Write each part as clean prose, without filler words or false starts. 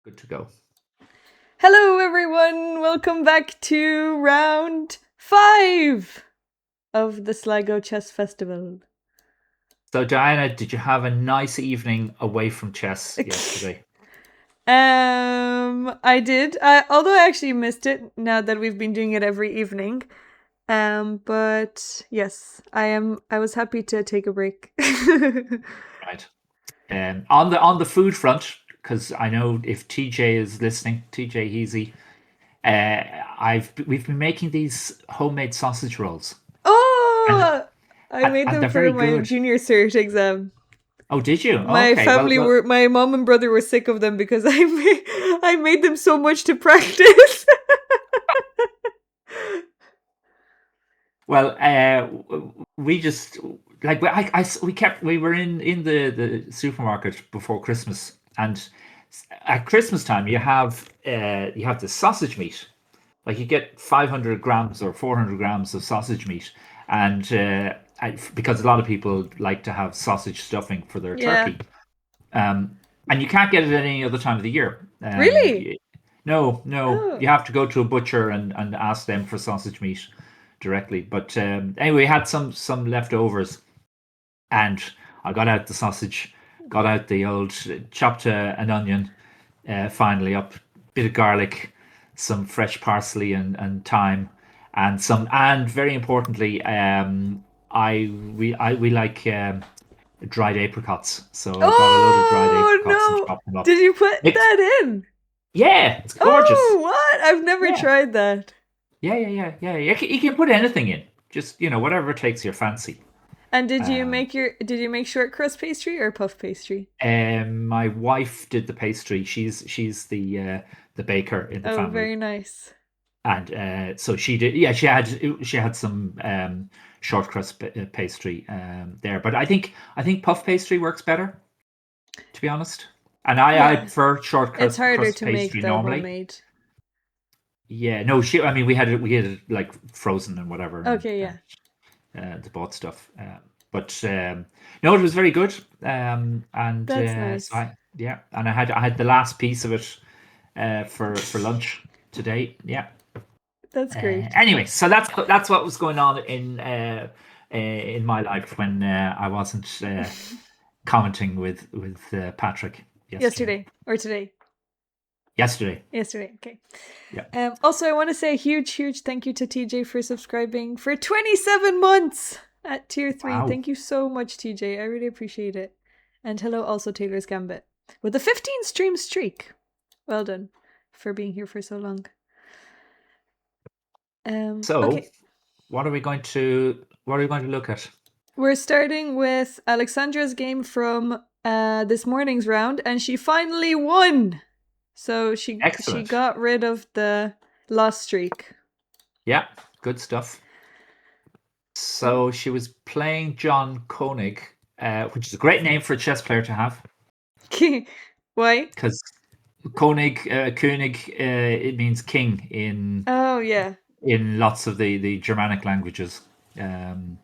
Good to go. Hello, everyone. Welcome back to round 5 of the Sligo Chess Festival. So, Diana, did you have a nice evening away from chess yesterday? I did. Although I actually missed it now that we've been doing it every evening. But yes, I was happy to take a break. Right. On the food front, because I know if TJ is listening, TJ Heasy, we've been making these homemade sausage rolls, and Oh, I made and them they're for very my good. junior cert exam. Oh, did you? My Okay. Well, family well, were, my mom and brother were sick of them because I made them so much to practice. well. We just like we were in the supermarket before Christmas, and at Christmas time you have the sausage meat. Like you get 500 grams or 400 grams of sausage meat, and because a lot of people like to have sausage stuffing for their Yeah. turkey, and you can't get it at any other time of the year. Really? No, no, Oh. you have to go to a butcher and ask them for sausage meat directly. But anyway, we had some leftovers, and I got out the sausage, got out the old chopped an onion, finally up, bit of garlic, some fresh parsley and thyme, and very importantly, we like dried apricots. So I got a load of dried Oh apricots and no. chopped them up. Did you put Mixed. that in? Yeah, it's gorgeous. Oh, what? I've never Yeah, tried that. yeah. You can put anything in, just whatever takes your fancy. And Um, did you make short crust pastry or puff pastry? my wife did the pastry. She's the baker in the Oh, family, very nice. and so she did. Yeah, she had some short crust pastry there, but I think puff pastry works better, to be honest. And I Yeah. prefer short It's harder crust to make pastry the normally. homemade. Yeah, no, I mean, we had it like frozen and whatever, and Okay, yeah. the bought stuff. But no, it was very good. And That's so nice. I had the last piece of it for lunch today. Yeah. That's great. Anyway, so that's what was going on in my life when I wasn't commenting with Patrick yesterday. Yesterday or today. Yesterday. Yesterday. Okay. Yeah. Also, I want to say a huge, huge thank you to TJ for subscribing for 27 months at tier 3. Wow. Thank you so much, TJ. I really appreciate it. And hello, also Taylor's Gambit with a 15 stream streak. Well done for being here for so long. So, Okay. what are we going to look at? We're starting with Alexandra's game from this morning's round, and she finally won. So she Excellent. got rid of the loss streak. Yeah, good stuff. So she was playing John Koenig, which is a great name for a chess player to have, Why? because König, it means king in Oh yeah. lots of the Germanic languages, um,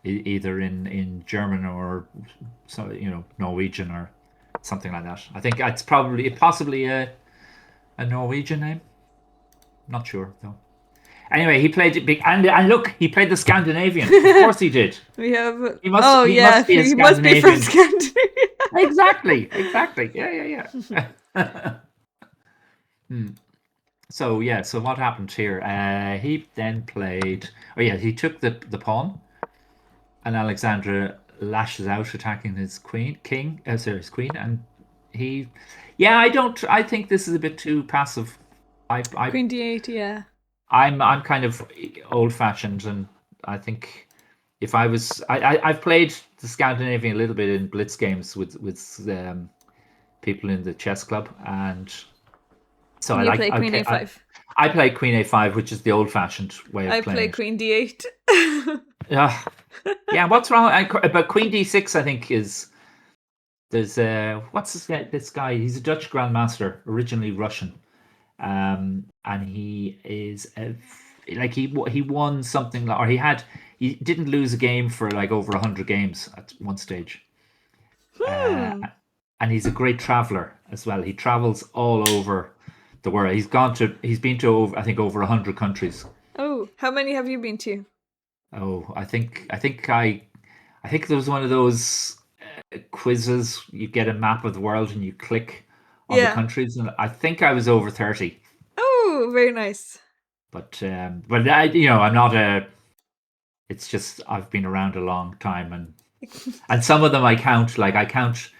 either in German or Norwegian or something like that. I think it's possibly a Norwegian name. Not sure though. Anyway, he played it big, and look, he played the Scandinavian. Of course, he did. We have. He must. Oh He yeah, must be a he must be from Scandinavian. Scandinavia. Exactly. Yeah. So yeah. So what happened here? He then played. Oh yeah, he took the pawn, and Alexandra lashes out, attacking his his queen, and he. Yeah, I don't. I think this is a bit too passive. I Queen d8, yeah. I'm kind of old fashioned, and I think if I was, I've played the Scandinavian a little bit in blitz games with people in the chess club, and so And I you like play Queen okay. a5. I play Queen A5, which is the old fashioned way of I playing play it. Queen d8. Yeah, yeah. What's wrong? But Queen D6, I think is there's what's this guy? He's a Dutch grandmaster, originally Russian. And he is like he won something or he didn't lose a game for like over 100 games at one stage, uh, Hmm. and he's a great traveler as well. He travels all over the world. He's been to over, I think, over 100 countries. Oh, how many have you been to? Oh, I think there was one of those quizzes. You get a map of the world and you click on the Yeah. countries, and I think I was over 30. Oh, very nice. But I'm not a. It's just I've been around a long time, and some of them I count. Like I count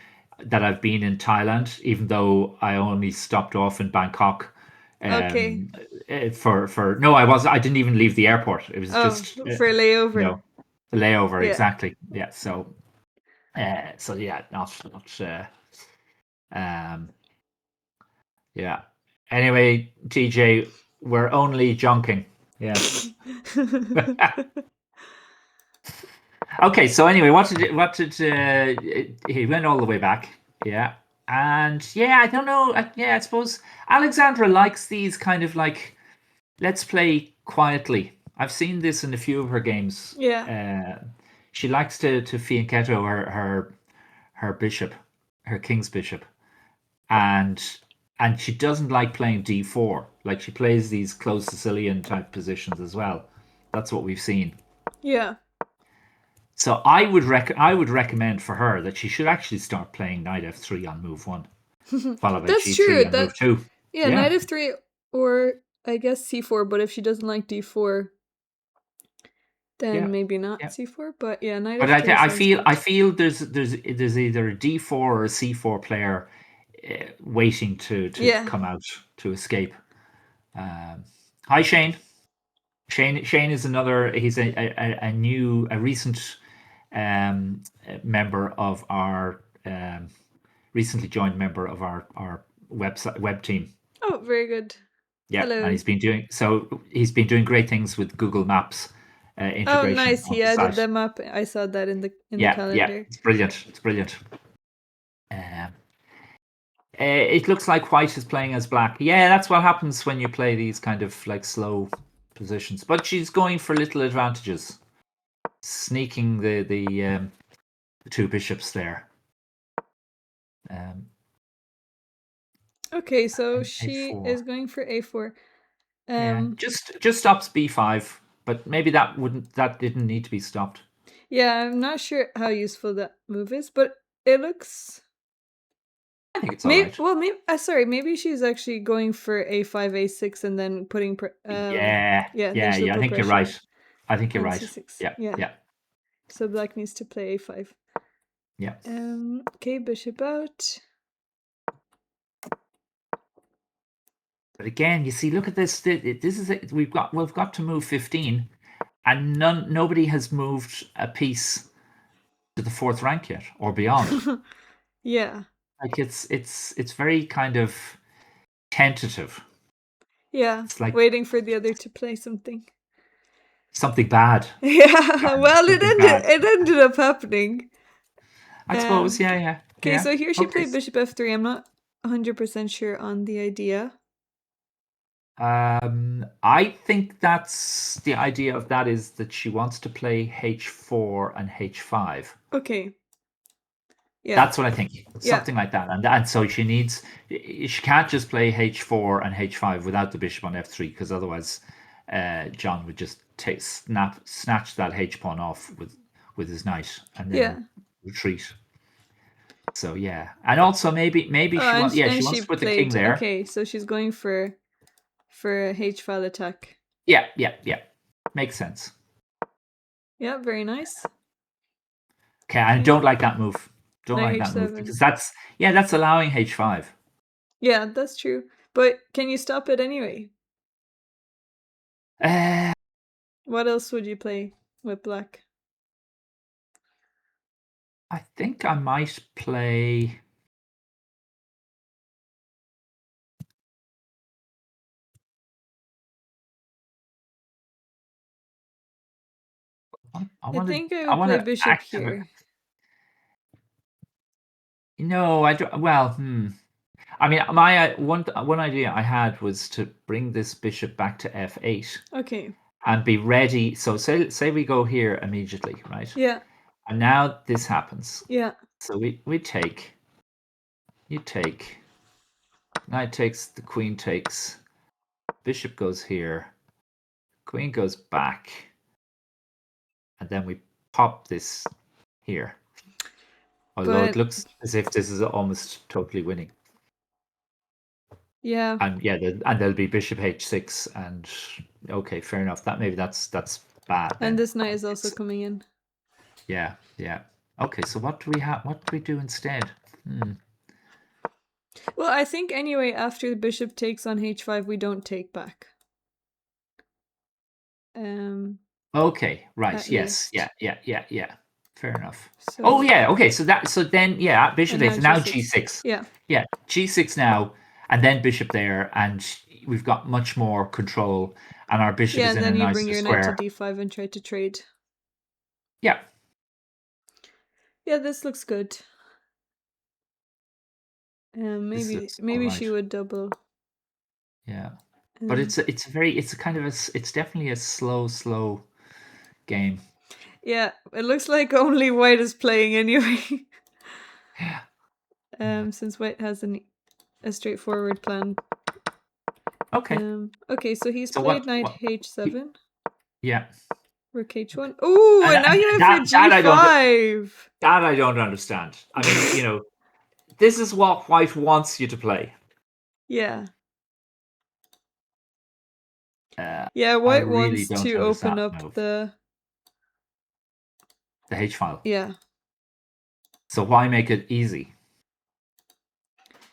that I've been in Thailand, even though I only stopped off in Bangkok. Okay. Um, for no, I didn't even leave the airport. It was Oh, just for layover. no, the layover Yeah. exactly. Yeah. So yeah, not um yeah. Anyway, TJ, we're only junking. Yes. Okay, so anyway, he went all the way back, yeah, and yeah, I don't know, yeah, I suppose Alexandra likes these kind of like let's play quietly. I've seen this in a few of her games. Yeah. She likes to fianchetto her bishop, her king's bishop, and and she doesn't like playing d4. Like she plays these close Sicilian type positions as well. That's what we've seen. Yeah. So I would recommend for her that she should actually start playing knight f3 on move one, followed by That's true. g3 on That move two. yeah, knight Yeah, f3 or I guess c4, but if she doesn't like d4, then yeah, maybe not yeah. c4, but yeah, knight But f3 sounds I good. feel there's either a d4 or a c4 player waiting to Yeah. come out to escape. Hi Shane. Shane is another. He's a recent member of our recently joined member of our web team. Oh, very good. Yeah, and Hello. he's been doing great things with Google Maps Oh, integration nice. on He the added site. them up. I saw that in the Yeah, calendar. it's brilliant. It's brilliant. Um, it looks like white is playing as black. Yeah, that's what happens when you play these kind of like slow positions. But she's going for little advantages, sneaking the two bishops there. Um, Okay, so and she a4. is going for a4. Yeah, Um just stops b5, but maybe that didn't need to be stopped. yeah, I'm not sure how useful that move is, but it looks I think it's all maybe right. well maybe sorry, maybe she's actually going for a5 a6 and then putting Yeah, yeah, then she'll I put think you're pressure right. I think you're on right. c6. Yeah, Yeah. yeah, So black needs to play a5. yeah. Okay, bishop out. But again, you see, look at this. This is it. We've got to move 15, and nobody has moved a piece to the fourth rank yet or beyond. Yeah. Like it's very kind of tentative. Yeah, It's like waiting for the other to play something. something bad, Yeah, Karen, well, something bad. it ended up happening. I suppose. Yeah, yeah, Okay, yeah. so here she Okay. played bishop f3. I'm not 100% sure on the idea. I think that's the idea of that is that she wants to play h4 and h5. Okay. Yeah. That's what I think, Yeah. something like that, and so she can't just play h4 and h5 without the bishop on f3 because otherwise, John would just snatch that h pawn off with his knight and then Yeah. retreat. So yeah, and also maybe Oh, and she she wants to put the king played. there. Okay, so she's going for a h file attack. Yeah, makes sense. Yeah, very nice. Okay, I Okay. don't like that move. Don't Knight like that move h7. because that's allowing h5. Yeah, that's true. But can you stop it anyway? Uh, What else would you play with black? I think I might play. I think I I would want play to bishop activate. here. No, I don't. Well, I mean, my one idea I had was to bring this bishop back to f8 Okay. and be ready. So say we go here immediately, right? Yeah. And now this happens. Yeah. So we take. you take. Knight takes, the queen takes. Bishop goes here. Queen goes back. And then we pop this here. Although it But looks as if this is almost totally winning. yeah, And yeah, and there'll be bishop h6, and okay, fair enough. Maybe that's bad then. and this knight is also coming in. Yeah, yeah. Okay, so what do we have? What do we do instead? Well, I think anyway, after the bishop takes on h5, we don't take back. Okay, right. At Yes. least. Yeah. Fair enough. So, Oh yeah. Okay. So then bishop and now takes. Now g6. g6. Yeah. Yeah, g6 now, and then bishop there, and we've got much more control, and our bishop Yeah, is and in a then you nicer bring your knight to square. d5 and try to trade. Yeah. Yeah, this looks good. This Maybe looks all right. she would double. Yeah. But it's definitely a slow game. Yeah, it looks like only white is playing anyway. Yeah. Since white has a straightforward plan. Okay. Okay, so he's So played what? knight h7. Yeah. Rook h1. Oh, and now you have your g5. That I don't understand. I mean, this is what white wants you to play. Yeah. I white really wants don't to open understand up move. the H file. Yeah. So why make it easy?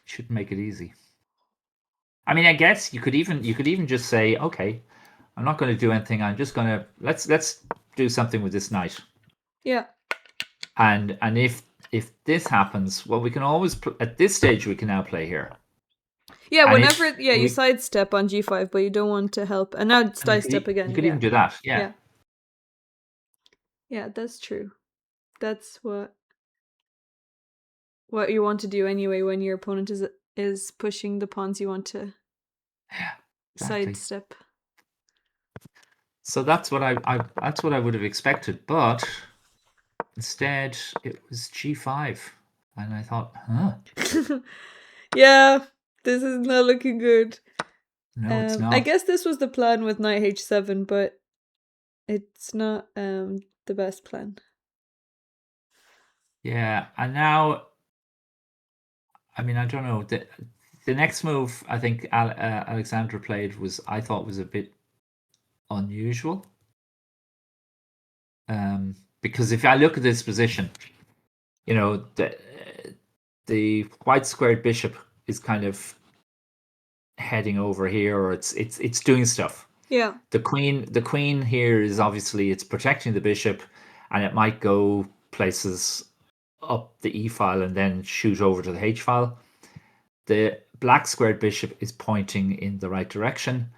Shouldn't make it easy. I mean, I guess you could even just say, okay, I'm not going to do anything. I'm just going to let's do something with this knight. Yeah. And if this happens, well, we can always at this stage we can now play here. Yeah, And whenever you sidestep on g5, but you don't want to help. And now sidestep again. You could even do that. Yeah. Yeah, that's true. That's what you want to do anyway when your opponent is pushing the pawns you want to sidestep. So that's what I would have expected, but instead it was g5, and I thought, huh? Yeah, this is not looking good. No, it's not. I guess this was the plan with knight h7, but it's not the best plan. Yeah, and now, I mean, I don't know. The next move I think Alexandra played I thought was a bit unusual. Because if I look at this position, the white squared bishop is kind of heading over here, or it's doing stuff. Yeah. The queen here is obviously it's protecting the bishop, and it might go places up the e file and then shoot over to the h file. The black squared bishop is pointing in the right direction.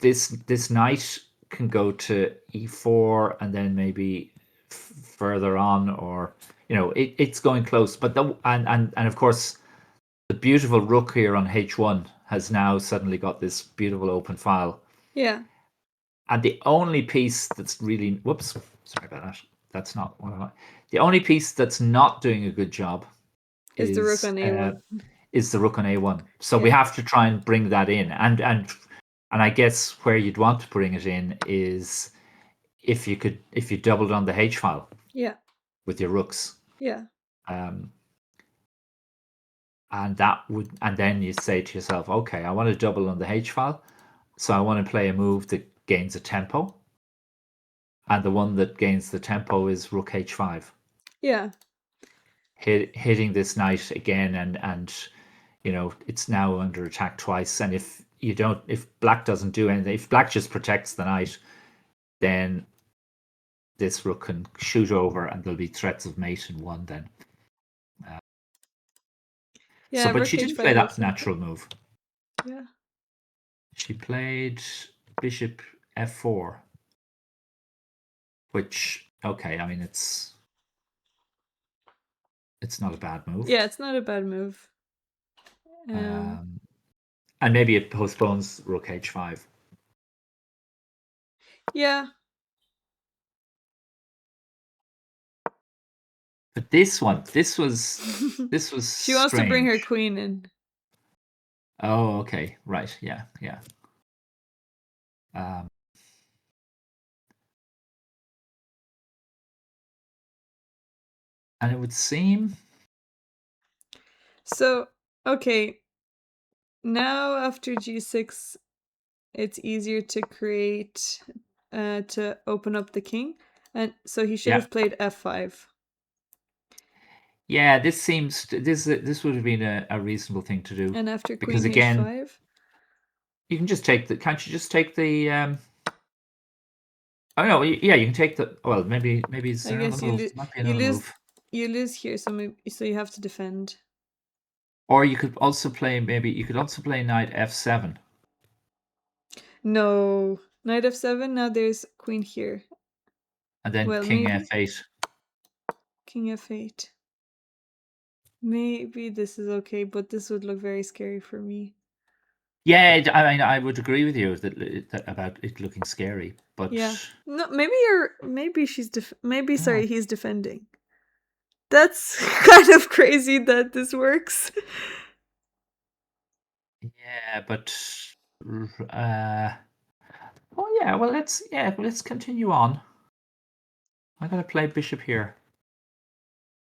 This knight can go to e4 and then maybe further on, or it's going close. But and of course the beautiful rook here on h1 has now suddenly got this beautiful open file. Yeah. And the only piece that's really sorry about that. That's not what I want. The only piece that's not doing a good job is the rook on a1. Is the rook on a1. So we have to try and bring that in, and I guess where you'd want to bring it in is if you doubled on the h file. Yeah. With your rooks. Yeah. And then you say to yourself, okay, I want to double on the h file, so I want to play a move that gains a tempo, and the one that gains the tempo is rook h5. Yeah. Hitting this knight again, and it's now under attack twice. And if black doesn't do anything, if black just protects the knight, then this rook can shoot over, and there'll be threats of mate in one then. But she didn't play that natural move. Yeah. She played bishop f4, which, okay, I mean, it's not a bad move. Yeah, it's not a bad move. And maybe it postpones rook h5. Yeah. But this one, this was She wants to bring her strange. queen in. Oh, okay, right, yeah, yeah. Um, and it would seem, So, okay. Now after g6, it's easier to create, to open up the king. And so he should yeah, have played f5. yeah. This seems this would have been a reasonable thing to do And after because queen again, h5. you can just take the. Can't you just take the? Oh no, yeah, you can take the. Well, maybe is I there another guess you move? lose. There might be You another lose. move. You lose here, so you have to defend. Or you could also play you could also play knight f7. No, knight f7. Now there's queen here. And then Well, king maybe f8. king f8. Maybe this is okay, but this would look very scary for me. Yeah, I mean, I would agree with you that about it looking scary, but Yeah. No, maybe no. he's defending. That's kind of crazy that this works. Yeah, but oh yeah, well let's continue on. I'm gonna play bishop here,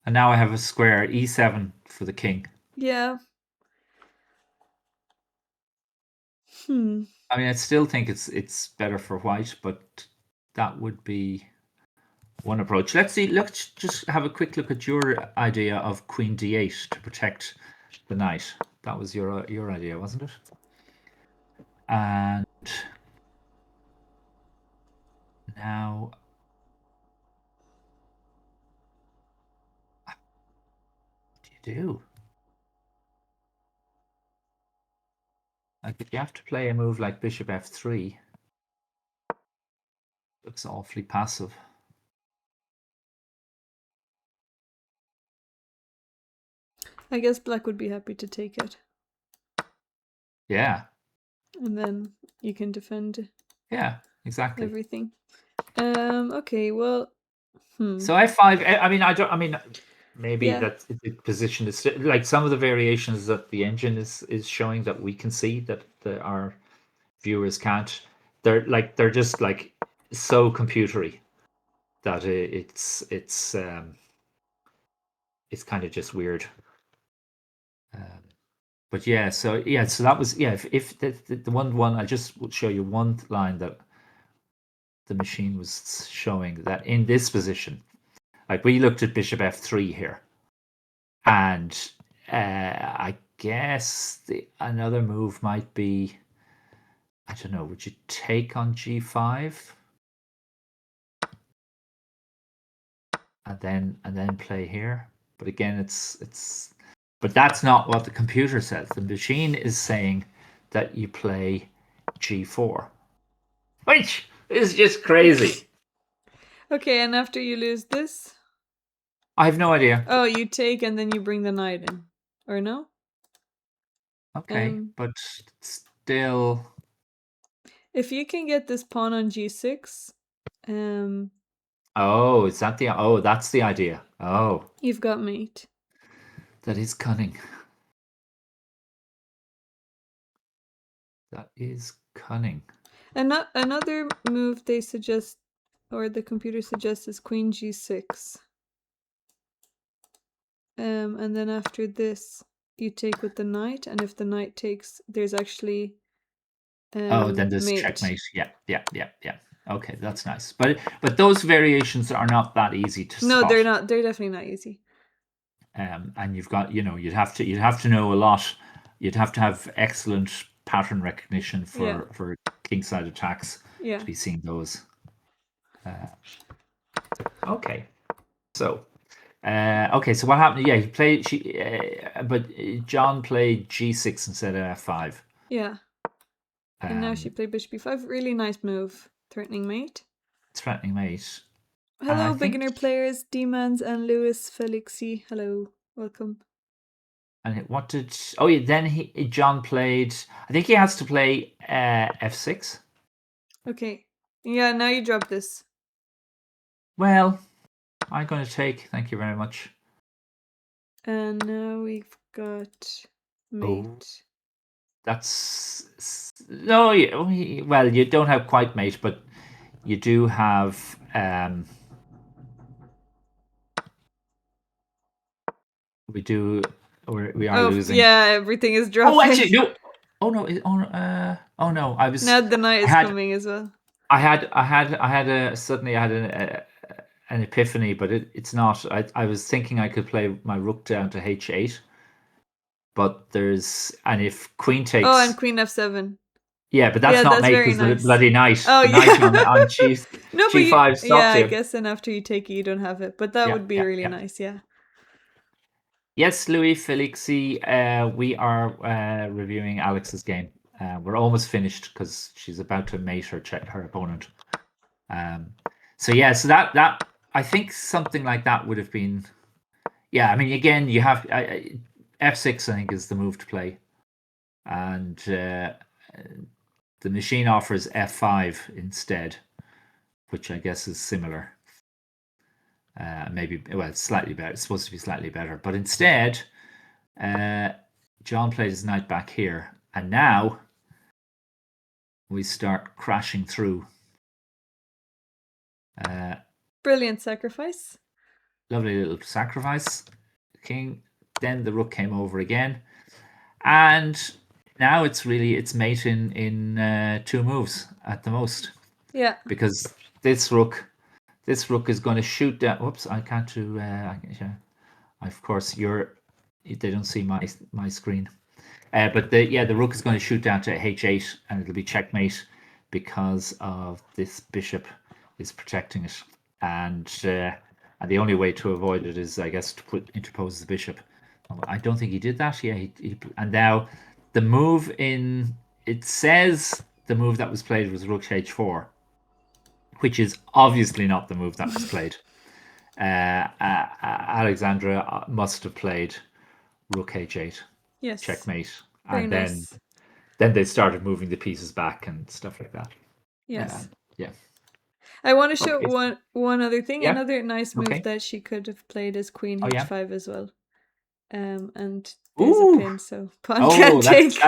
and now I have a square e7 for the king. Yeah. I mean, I still think it's better for white, but that would be one approach. Let's see. Let's just have a quick look at your idea of queen d8 to protect the knight. That was your idea, wasn't it? And now, what do you do? Like, if you have to play a move like bishop f3, looks awfully passive. I guess black would be happy to take it. Yeah. And then you can defend. Yeah, exactly. Everything. Okay, well, So f5, I mean, I don't, I mean, maybe yeah. that the position is like some of the variations that the engine is showing that we can see that our viewers can't. They're just like so computery that it's kind of just weird. But yeah, so that was if the one I just will show you one line that the machine was showing that in this position, like we looked at bishop f3 here, and I guess another move might be, I don't know, would you take on g5 and then play here? But again, but that's not what the computer says. The machine is saying that you play g4, which is just crazy. Okay, and after you lose this, I have no idea. oh, you take and then you bring the knight in, or no? Okay, but still. If you can get this pawn on g6, Oh, is that the? Oh, that's the idea. Oh, you've got mate. that is cunning. That is cunning. Another move they suggest, or the computer suggests, is queen g6. And then after this, you take with the knight, and if the knight takes, there's actually Oh, then there's mate. checkmate. Yeah. Okay, that's nice. But those variations are not that easy to spot. No, they're not. They're definitely not easy. And you've got, you'd have to know a lot. You'd have to have excellent pattern recognition for kingside attacks to be seeing those. Okay, so okay, so what happened? Yeah, he played. But John played g6 instead of f5. Yeah. And now she played bishop b5. Really nice move. Threatening mate. Threatening mate. Hello, beginner players, Demans and Lewis Felixi. Hello, welcome. And what did? Oh yeah, then John played. I think he has to play f6. Okay. Yeah, now you drop this. Well, I'm going to take. Thank you very much. And now we've got mate. That's no. Well, you don't have quite mate, but you do have. We do. We are Oh, losing. yeah, everything is Oh, actually, dropping. no. Oh no. Oh no. Now the night I is had. coming as well. I had a. Suddenly, I had an epiphany, but it's not. I was thinking I could play my rook down to h8, but and if queen Oh, and takes. queen f7. Yeah, but that's Yeah, not that's mate very because the nice. bloody knight, Oh, the knight yeah. on No, but g5 yeah, stopped I you. guess then after you take it, you don't have it. But that Yeah, would be yeah, really yeah. nice, yeah. Yes, Louis Felixi, we are reviewing Alex's game. We're almost finished because she's about to mate her opponent. So yeah, so that I think something like that would have been. Yeah, I mean, again, you have f6. I think is the move to play, and the machine offers f5 instead, which I guess is similar. Maybe, well, it's slightly better. It's supposed to be slightly better, but instead, John played his knight back here, and now we start crashing through. Brilliant sacrifice. Lovely little sacrifice. King. Then the rook came over again, and now it's mate in 2 moves at the most, Yeah. because this rook is going to shoot down. Whoops, I can't do. Of course, they don't see my screen. But the rook is going to shoot down to h8, and it'll be checkmate because of this bishop is protecting it, and the only way to avoid it is, I guess, to interpose the bishop. I don't think he did that. Yeah, and now the move it says the move that was played was rook h4, which is obviously not the move that was played. Alexandra must have played rook h8, Yes. checkmate, Very and nice. then they started moving the pieces back and stuff like that. Yes. Yeah. I want to show Okay. one other thing. Yeah. Another nice move Okay. that she could have played is queen Oh yeah. h5 as well. And there's a Ooh. pin, so pawn Oh, can't take.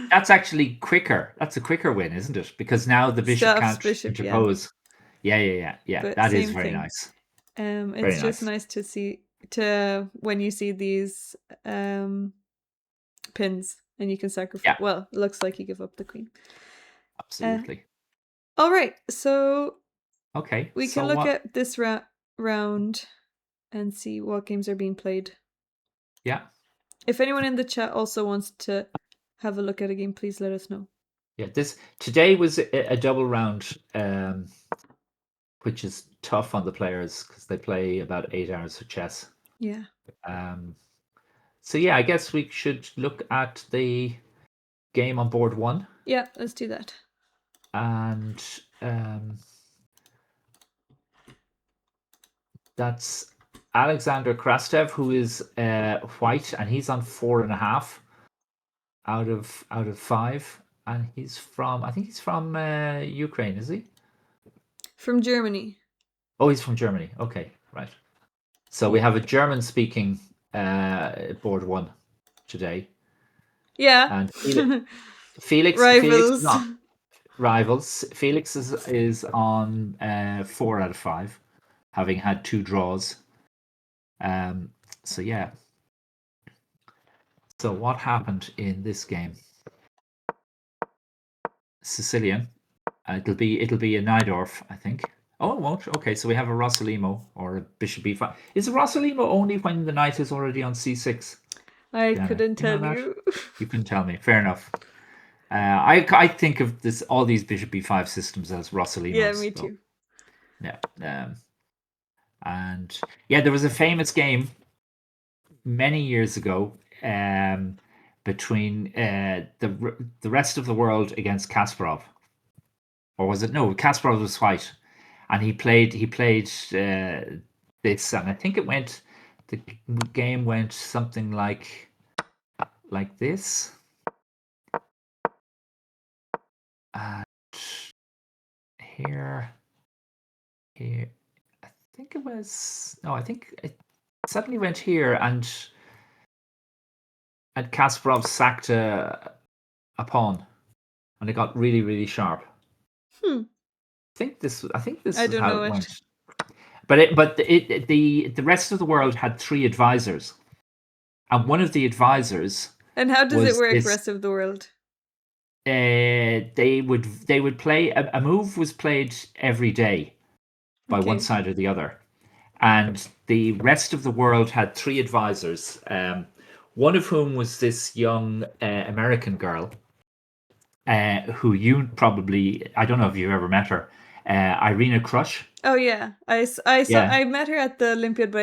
that's actually quicker. That's a quicker win, isn't it? Because now the bishop Stuffs can't bishop, yeah. interpose. Yeah. But That is same very thing. nice. Very It's just nice. nice to see when you see these pins and you can sacrifice. Yeah. Well, it looks like you give up the queen. Uh, Absolutely. all right, so Okay. we can So look what? at this round and see what games are being played. Yeah. If anyone in the chat also wants to have a look at a game, please let us know. Yeah. Today was a double round, which is tough on the players because they play about 8 hours of chess. Yeah. So yeah, I guess we should look at the game on board 1, Yeah, let's do that. and that's Alexander Krastev, who is white, and he's on 4.5 out of 5, and he's from, I think he's from Ukraine, is he? From Germany. Oh, he's from Germany. Okay, right. So we have a German-speaking board 1 today, Yeah. and Felix is Rivals. not rivals. Felix is on 4 out of 5, having had 2 draws. So yeah. So what happened in this game? Sicilian. It'll be a Najdorf, I think. Oh, it won't. Okay, so we have a Rossolimo or a Bishop B5. Is a Rossolimo only when the knight is already on C6? I Diana, couldn't you know tell that? you. You can tell me. Fair enough. I think of all these Bishop B5 systems as Yeah, Rossolimos. me So, too. yeah. And yeah, there was a famous game many years ago, between the rest of the world against Kasparov, or was it, no? Kasparov was white, and he played this, and I think the game went something like this. And here, I think it was, no, I think it suddenly went here, and and Kasparov sacked a pawn, and it got really, really sharp. Hmm. I think this I is don't how know it it. went. The rest of the world had 3 advisors, and one of the advisors And how does it was work, this. rest of the world? They would play a move was played every day by one Okay. side or the other, and the rest of the world had 3 advisors. One of whom was this young American girl, who you probably, I don't know if you've ever met her, Irina Krush. Oh yeah, I saw Yeah, I met her at the Olympiad, but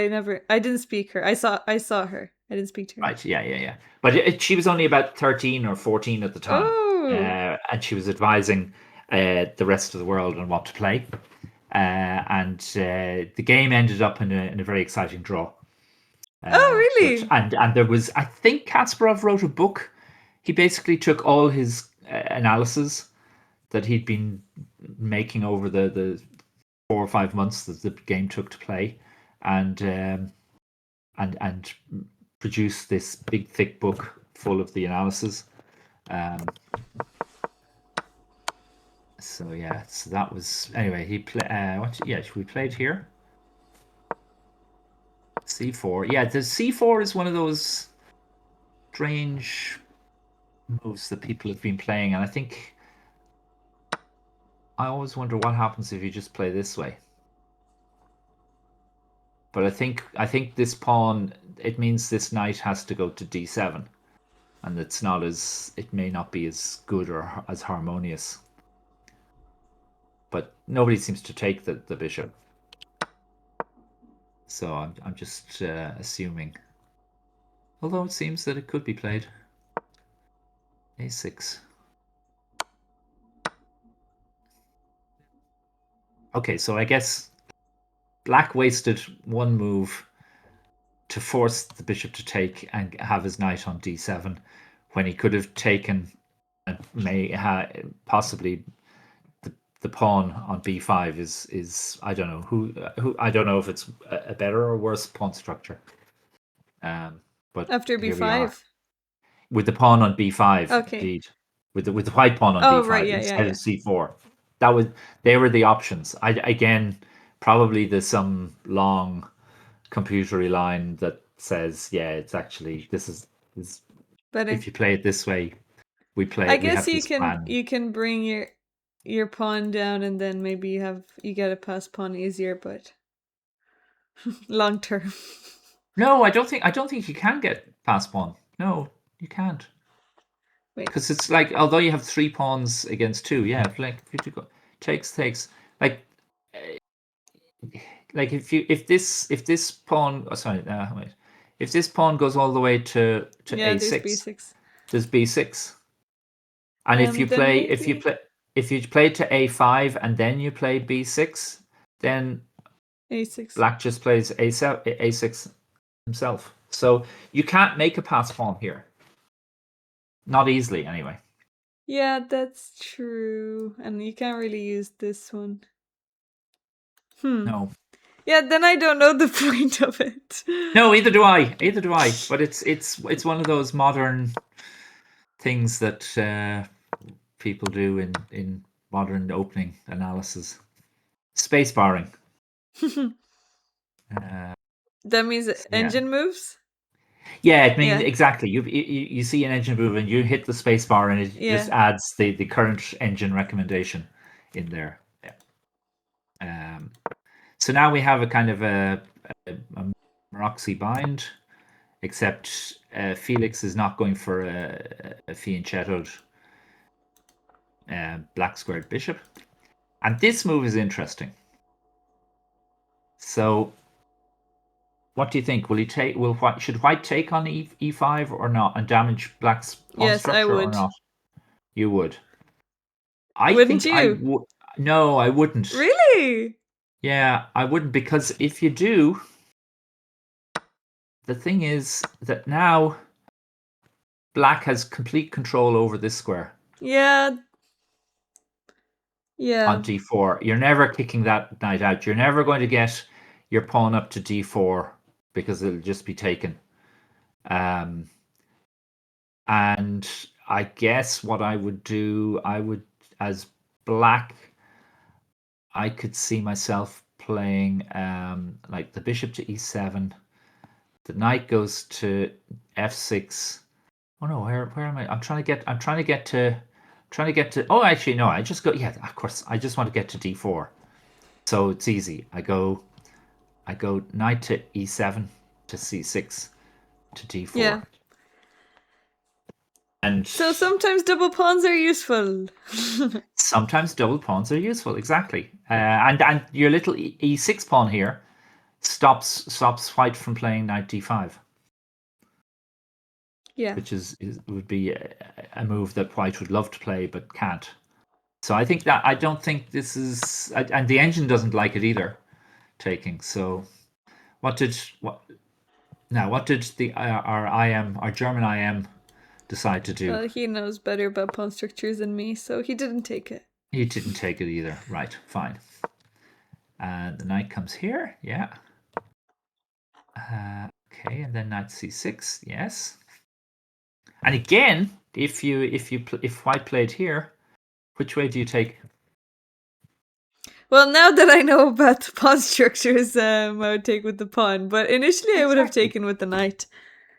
I didn't speak her. I saw her. I didn't speak to her. right. Yeah, yeah, yeah. But she was only about 13 or 14 at the time, Oh, and she was advising the rest of the world on what to play. And the game ended up in a very exciting draw. oh But really? and there was, I think Kasparov wrote a book. He basically took all his analysis that he'd been making over the 4 or 5 months that the game took to play, and and produced this big thick book full of the analysis. Um, so yeah, so that was anyway. He play what? Yeah, we played here. C4. Yeah, the C4 is one of those strange moves that people have been playing, and I think I always wonder what happens if you just play this way. But I think this pawn, it means this knight has to go to d7, and it may not be as good or as harmonious. But nobody seems to take the bishop, so I'm just assuming. Although it seems that it could be played. A6. Okay, so I guess black wasted one move to force the bishop to take and have his knight on d7, when he could have taken and possibly the pawn on b5 is I don't know who I don't know if it's a better or worse pawn structure. But After here we are B5? with the pawn on b5, Okay. indeed, with the white pawn on Oh right, b5 yeah, yeah, instead of yeah. c4. That was They were the options. I again Probably there's some long computery line that says, yeah, it's actually this Better. if you play it this way, I we guess have this plan. you can bring your pawn down, and then maybe you get a pass pawn easier, but long term. No, I don't think you can get past pawn. No, you can't. Wait. Because it's like, although you have 3 pawns against 2, yeah, like if you go takes like if this pawn, oh, sorry, wait, if this pawn goes all the way to Yeah, there's a6, B6. there's b6. And Then maybe if you play to a5 and then you play b6, then A6. black just plays a6 himself. So you can't make a pass pawn here. Not easily, anyway. Yeah, that's true. And you can't really use this one. No, Yeah, then I don't know the point of it. no, either do I. Either do I. But it's one of those modern things that people do in modern opening analysis. Space barring. Uh, That means yeah. engine moves? Yeah, I mean Yeah. exactly. You see an engine move and you hit the space bar and it just Yeah. adds the current engine recommendation in there. Yeah. So now we have a kind of a Maroxy bind, except Felix is not going for a fianchettoed black squared bishop, and this move is interesting. So, what do you think? Will he take? Should White take on e5 or not, and damage Black's pawn Yes, I structure or would. not? You would. I Wouldn't think I you? would. No, I wouldn't. Really? Yeah, I wouldn't, because if you do, the thing is that now Black has complete control over this square Yeah. on Yeah. d4. You're never kicking that knight out. You're never going to get your pawn up to d4 because it'll just be taken. Um, And I guess what I would do, as black, I could see myself playing like the bishop to e7. The knight goes to f6. Oh no, where am I? I'm trying to get to. Oh, actually, no. I just go. Yeah, of course. I just want to get to d4. So it's easy. I go knight to e7 to c6 to d4. Yeah. And So sometimes double pawns are useful. sometimes double pawns are useful. Exactly. And your little e6 pawn here stops white from playing knight d5, Yeah. which would be a move that white would love to play but can't. So I think that I don't think this is, and the engine doesn't like it either. Taking. So what did our German IM decide to do? Well, he knows better about pawn structures than me, so he didn't take it. He didn't take it either. Right, fine. And the knight comes here. Yeah. Okay, and then knight c6. Yes. And again, if white played here, which way do you take? Well, now that I know about the pawn structures, I would take with the pawn. But initially, I would have Exactly. taken with the knight.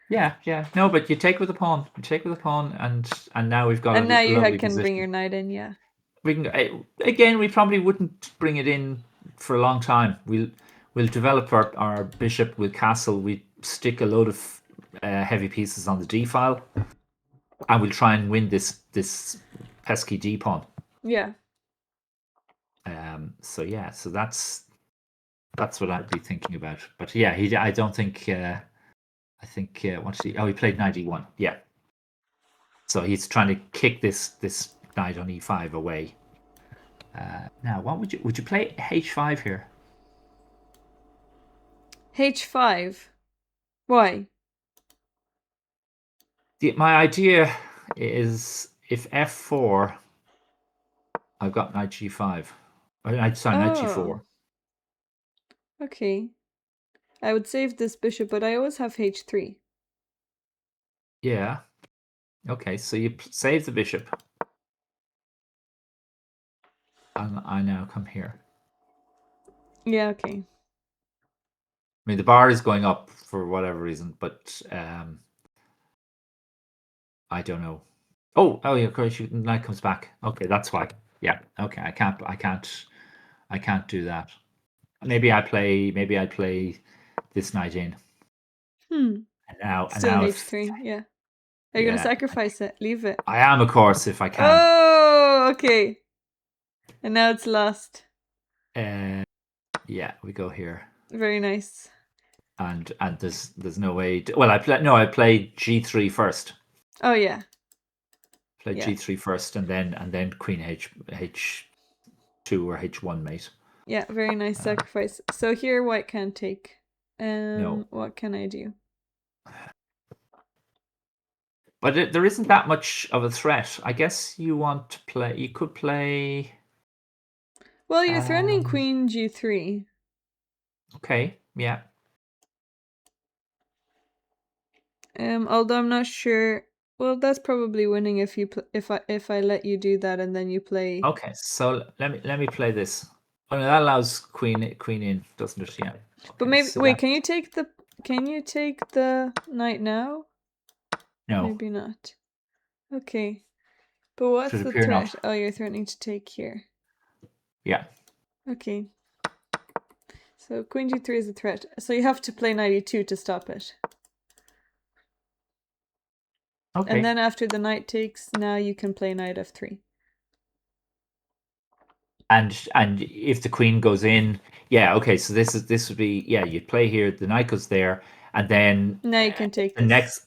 Yeah, yeah. No, but you take with the pawn. You take with the pawn, and now we've got And now a you lovely can bring position. your knight in, yeah. We can again. We probably wouldn't bring it in for a long time. We'll develop our bishop with castle. We stick a load of heavy pieces on the d file, and we'll try and win this pesky d pawn. Yeah. So yeah, so that's what I'd be thinking about. But yeah, I don't think. I think what's he? Oh, he played knight e1. Yeah. So he's trying to kick this knight on e5 away. Now, what would you play h5 here? H5. Why? My idea is if f4, I've got knight g5. Sorry, knight Oh, g4. okay. I would save this bishop, but I always have H3. Yeah. Okay, so you save the bishop. And I now come here. Yeah, okay. I mean, the bar is going up for whatever reason, but I don't know. Oh, yeah, of course, knight comes back. Okay, that's why. Yeah. Okay, I can't do that. Maybe I play this knight in. Hmm. And Still in now if H3, yeah. Are you going to yeah, sacrifice it? Leave it. I am, of course, if I can. Oh, okay. And now it's lost. Uh, yeah, we go here, Very nice. and there's no way. Well, I played g3 first. Oh, yeah. Played Yeah. g3 first, and then queen h2 or h1 mate. Yeah, very nice sacrifice. So here white can't take. No, What can I do? but there isn't that much of a threat. I guess you want to play. You could play. Well, you're threatening Um, queen G3. okay, yeah. Although I'm not sure. Well, that's probably winning if you if I let you do that and then you play. Okay, so let me play this. Oh no, that allows queen in, doesn't it? Yeah. But Okay, maybe so wait, that can you take the knight now? no, Maybe not. Okay. But what's should the appear not. threat? Oh, you're threatening to take here. Yeah. Okay. So queen G3 is a threat. So you have to play knight E2 to stop it. And Okay. then after the knight takes, now you can play knight F3. And if the queen goes in, yeah. Okay, so this would be, yeah. You'd play here. The knight goes there, and then Now you can take the this. next.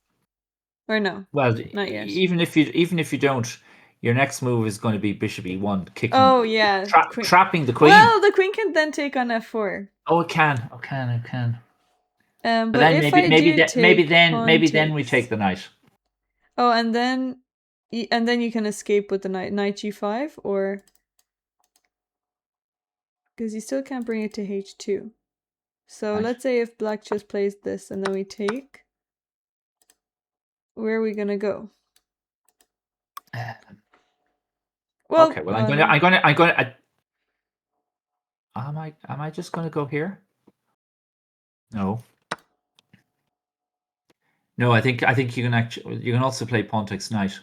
Or no, Well, not yet. even if you don't, your next move is going to be bishop e1, Oh yeah, queen. trapping the queen. Well, the queen can then take on F4. Oh, it can. Oh, can it can. But But then if I do take pawn maybe then we take takes. the knight. Oh, and then you can escape with the knight G5, or because you still can't bring it to H2. So Right. let's say if black just plays this and then we take, where are we gonna go? Well, Okay, well, am I just gonna go here? No. No, I think you can also play pawn takes knight.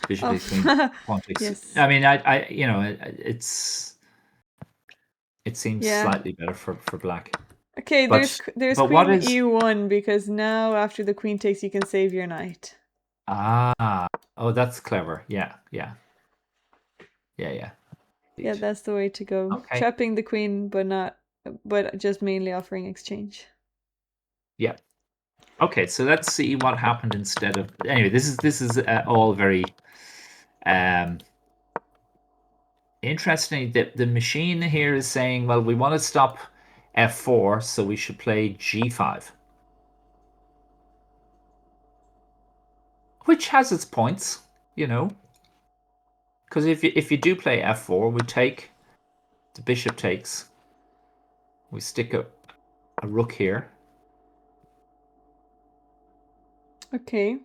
Bishop takes queen, pawn takes. yes. I mean, it seems Yeah. slightly better for black. Okay, But there's what queen is e1 because now after the queen takes, you can save your knight. oh, that's clever. Yeah. Yeah, Indeed. that's the way to go. Okay. Trapping the queen, but just mainly offering exchange. Yeah. Okay, so let's see what happened instead of. Anyway, this is all very interesting. The machine here is saying, well, we want to stop f4, so we should play g5, which has its points, because if you do play f4, we take the bishop takes, we stick a rook here. Okay.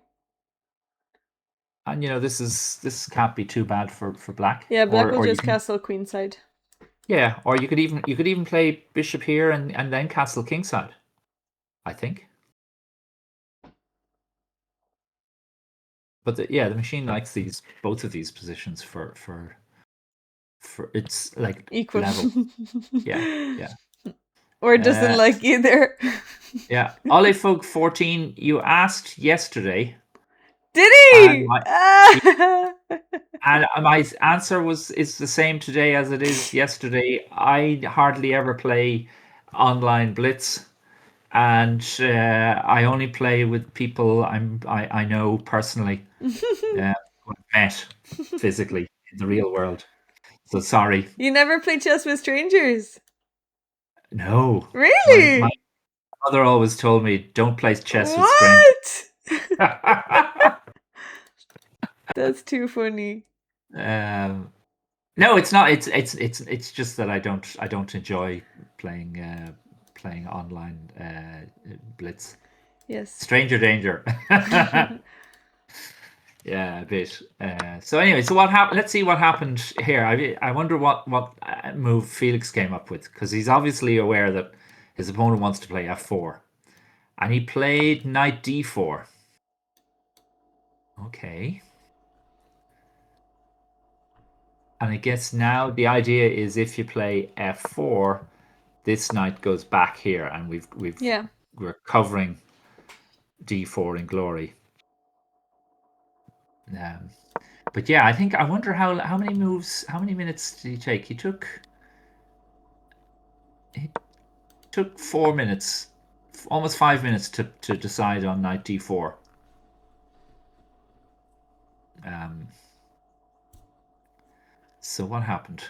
And this can't be too bad for black. Yeah, black will Or you just can, castle queenside. yeah, or you could even play bishop here and then castle kingside, I think. But the machine likes both of these positions for it's like Equal. level. Yeah. Or doesn't like either. Yeah. Olifug 14, you asked yesterday. Did And he? my answer is the same today as it is yesterday. I hardly ever play online blitz, and I only play with people I know personally, who I've met physically in the real world. So sorry. You never play chess with strangers? No. My Really? mother always told me, don't play chess with strangers. What? That's too funny. No, it's not. It's just that I don't enjoy playing online blitz. Yes. Stranger danger. Yeah, a bit. So anyway, so what happened? Let's see what happened here. I wonder what move Felix came up with, because he's obviously aware that his opponent wants to play f4, and he played knight d4. Okay. And I guess now the idea is if you play f4, this knight goes back here, and Yeah. we're covering d4 in glory. But yeah, I wonder how many moves, how many minutes did he take? He took 4 minutes, almost 5 minutes to decide on knight d4. So what happened?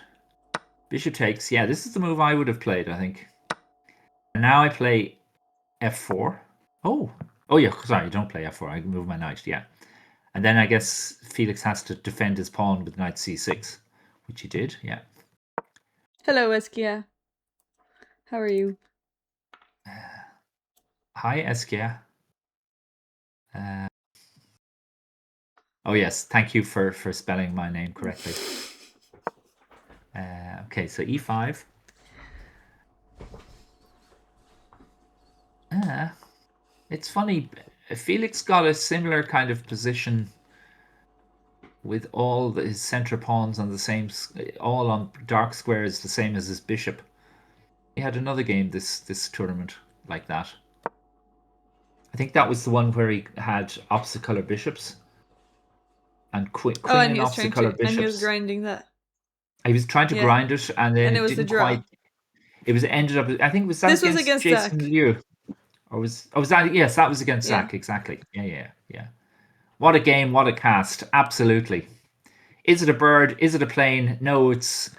Bishop takes. Yeah, this is the move I would have played, I think. And now I play f4. Oh yeah, sorry, don't play f4. I move my knight. Yeah. And then I guess Felix has to defend his pawn with knight c6, which he did. Yeah. Hello, Eskia. How are you? Hi, Eskia. Oh yes, thank you for spelling my name correctly. Okay, so e5. It's funny. Felix got a similar kind of position with all his center pawns on the same, all on dark squares, the same as his bishop. He had another game this tournament like that. I think that was the one where he had opposite color bishops and queen And and he was opposite color and he was bishops. grinding that. He was trying to Yeah. grind it, and then And it it was a didn't draw. quite. It was ended up. I think was that This was against against Jason Zach. Liu, or was that? Yes, that was against Yeah. Zach. Exactly. Yeah. What a game! What a cast! Absolutely. Is it a bird? Is it a plane? No, it's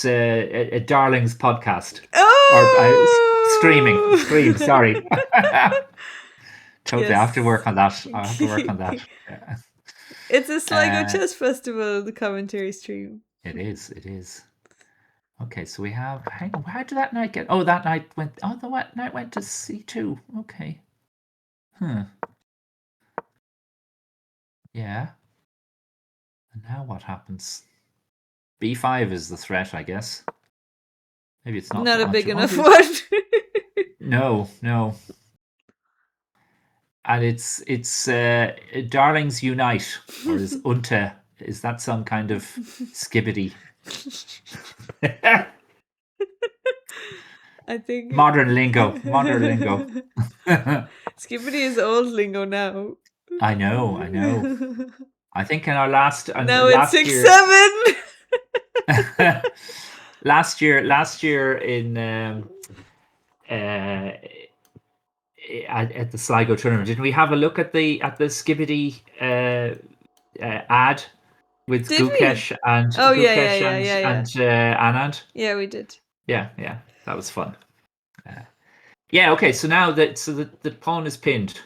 a Darlings podcast or stream. Oh! Sorry. Totally. I have to Yes. work on that. I have to work on that. Yeah. It's a Sligo chess festival, the commentary stream. It is. It is. Okay, so we have. Hang on. How did that knight get? Oh, that knight went. Oh, the knight went to c2. Okay. Yeah. And now what happens? B5 is the threat, I guess. Maybe it's not Not a much. big Oh, enough there's one. no, no. And it's Darlings Unite, or is Unte? Is that some kind of skibbity? I think Modern lingo. Modern lingo. Skibbity is old lingo now. I know, I know. I think in our last Now it's last six year, seven. last year in uh, at the Sligo tournament, didn't we have a look at the Skibbity ad with Did we? Oh yeah, yeah, Gukesh yeah, yeah, yeah. and Anand? Yeah, we did. Yeah, yeah, that was fun. Yeah, okay. So now the pawn is pinned,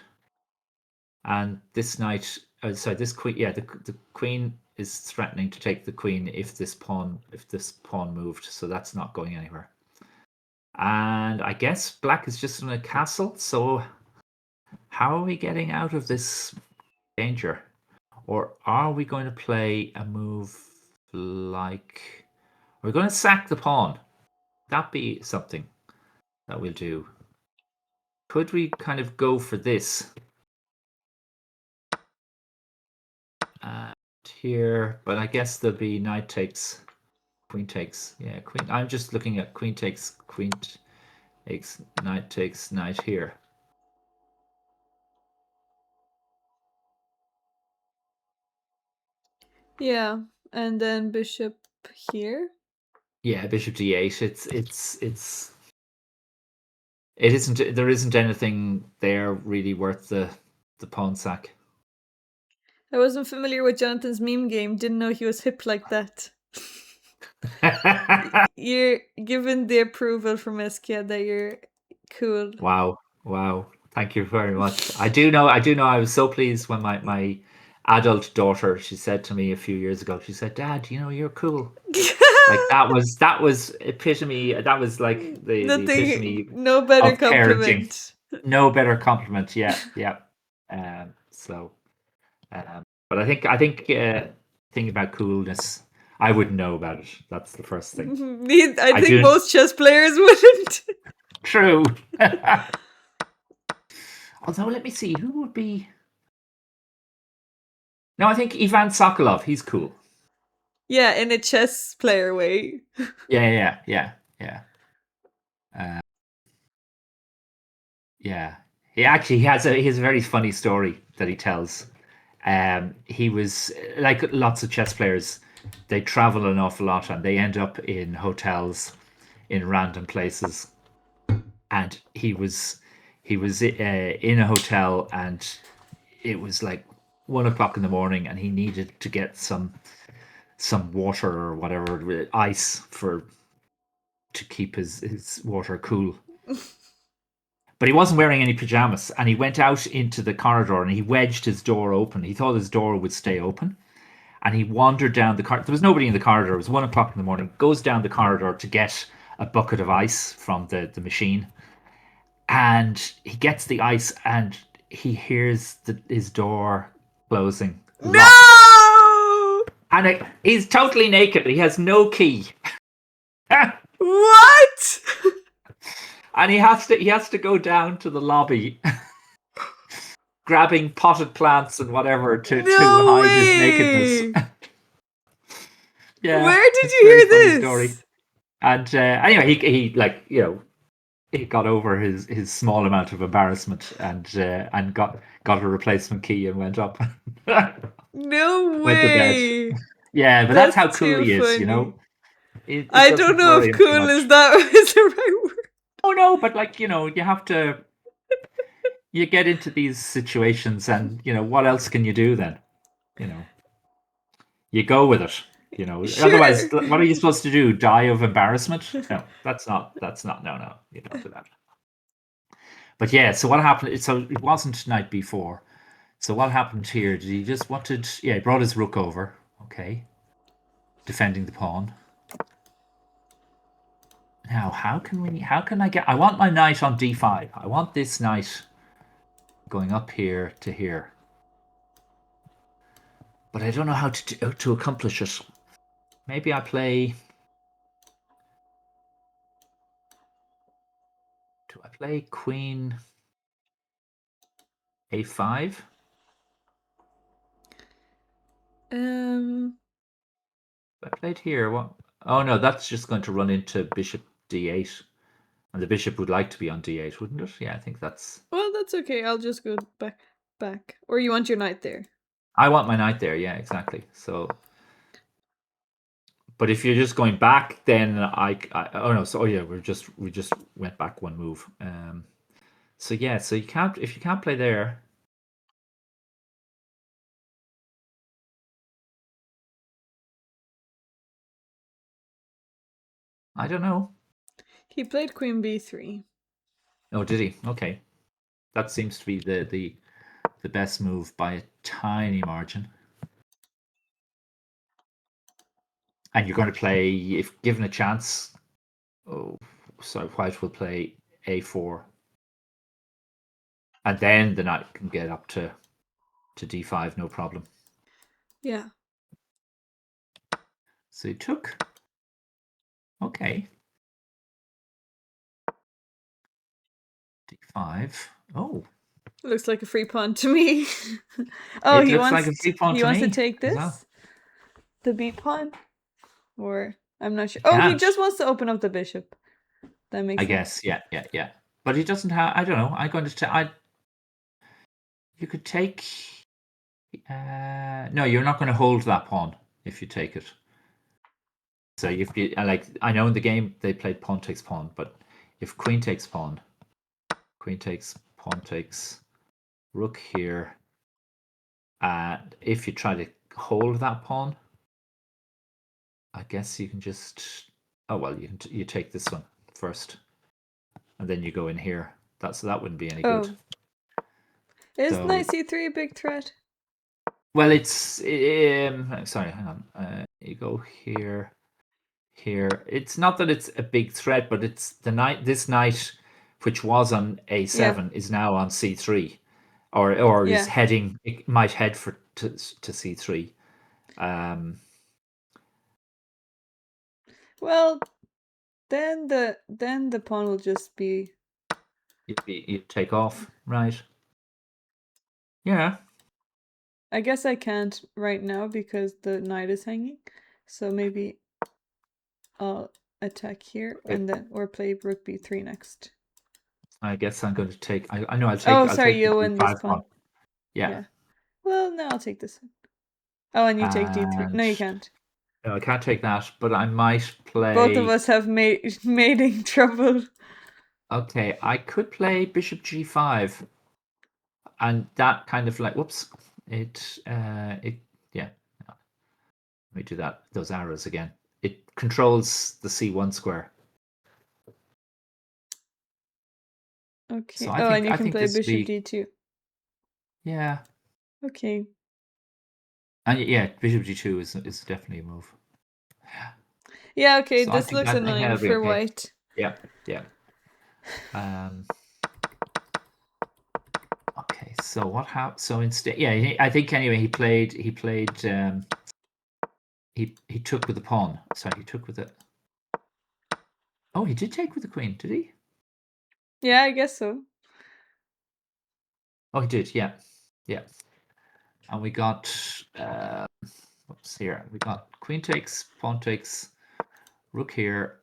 and this knight, sorry, this queen. Yeah, the queen is threatening to take the queen if this pawn moved. So that's not going anywhere. And I guess black is just in a castle. So how are we getting out of this danger? Or are we going to play a move like we're going to sack the pawn? That be something that we'll do. Could we kind of go for this here? But I guess there'll be knight takes, queen takes. Yeah, queen. I'm just looking at queen takes, takes, knight here. Yeah, and then bishop here. Yeah, bishop d8. It isn't. There isn't anything there really worth the pawn sack. I wasn't familiar with Jonathan's meme game. Didn't know he was hip like that. You're given the approval from Eskia that you're cool. Wow. Wow. Thank you very much. I do know I was so pleased when my adult daughter, she said to me a few years ago, she said, Dad, you're cool. Like that was epitome, that was like the Nothing, epitome no better of parenting. compliment. No better compliment. Yeah, yeah. So but I think thing about coolness, I wouldn't know about it. That's the first thing. I I think do. most chess players wouldn't. True. Although, let me see, who would be. No, I think Ivan Sokolov. He's cool. Yeah, in a chess player way. Yeah, yeah, yeah, yeah. Yeah. He has a very funny story that he tells. He was like lots of chess players. They travel an awful lot, and they end up in hotels in random places. And he was in a hotel, and it was like 1 o'clock in the morning, and he needed to get some water or whatever, ice for to keep his water cool. But he wasn't wearing any pajamas, and he went out into the corridor and he wedged his door open. He thought his door would stay open, and he wandered down the corridor. There was nobody in the corridor. It was 1 o'clock in the morning. Goes down the corridor to get a bucket of ice from the machine, and he gets the ice, and he hears his door closing, locked, No! and he's totally naked. He has no key. What? And he has to go down to the lobby, grabbing potted plants and whatever to No hide his nakedness. way! Yeah, Where did it's you a very hear funny story. this? And anyway, he like he got over his small amount of embarrassment, and got a replacement key and went up, No went to bed. way! Yeah, but that's how That's cool too he is. funny. It I don't doesn't know worry if him too cool is much. that is the right word. Oh no, but like you have to. You get into these situations, and what else can you do then? You know, you go with it. Otherwise, Sure. what are you supposed to do? Die of embarrassment? No, that's not. That's not. No, no, you don't do that. But yeah, so what happened? So it wasn't night before. So what happened here? Did he just wanted? Yeah, he brought his rook over. Okay, defending the pawn. Now, how can we? How can I get? I want my knight on d5. I want this knight going up here to here. but I don't know how to accomplish it. Maybe I play. Do I play Queen A5? I played here. What? Oh no, that's just going to run into Bishop D8, and the bishop would like to be on D8, wouldn't it? Yeah, I think that's. Well, that's okay. I'll just go back. Or you want your knight there? I want my knight there. Yeah, exactly. So, but if you're just going back, then oh no. So yeah, we just went back one move. So yeah, so you can't if you can't play there. I don't know. He played queen b3. Oh, did he? Okay, that seems to be the best move by a tiny margin. And you're going to play, if given a chance. Oh, so white will play a4, and then the knight can get up to d5, no problem. Yeah. So you took. Okay. d5. Oh, Looks like a free pawn to me. Oh, it looks like a free pawn he to wants to me take as this? well. The b pawn? Or I'm not sure. He Oh, he can't. just wants to open up the bishop. That makes I sense. guess. Yeah. But he doesn't have. I don't know. I'm going to. You could take. No, you're not going to hold that pawn if you take it. So if you like, I know in the game they played pawn takes pawn, but if queen takes pawn, queen takes pawn takes rook here, and if you try to hold that pawn, I guess you can just. Oh well, you take this one first, and then you go in here. That wouldn't be any good. Oh. Is So knight c3 a big threat? well, it's sorry, hang on. You go here. It's not that it's a big threat, but it's the knight. This knight, which was on a7, is now on c3, or is Yeah. heading. It might head to c3. Well, then the pawn will just be. You take off, right? Yeah. I guess I can't right now because the knight is hanging. So maybe I'll attack here Okay. and then or play rook b3 next. I guess I'm going to take. I know Oh, I'll sorry, take the you win this d5 pawn. pawn. Yeah. Yeah. Well, no, I'll take this one. Oh, and you take d3. And No, you can't. no, I can't take that, but I might Both of play. us have mating trouble. Okay, I could play bishop g5, and that kind of like whoops. It yeah. Let me do that. Those arrows again. It controls the c1 square. Okay. So Oh, and you I can think play this would bishop be d2. yeah. Okay. And yeah, bishop g2 is definitely a move. Yeah, okay, So this looks I think annoying that'll be for okay. white. Yeah. Okay, so what happened? So instead, yeah, I think anyway he played he took with the pawn. Sorry, he took with it. Oh, he did take with the queen, did he? Yeah, I guess so. Oh, he did. Yeah. And we got what's here? We got queen takes, pawn takes, rook here,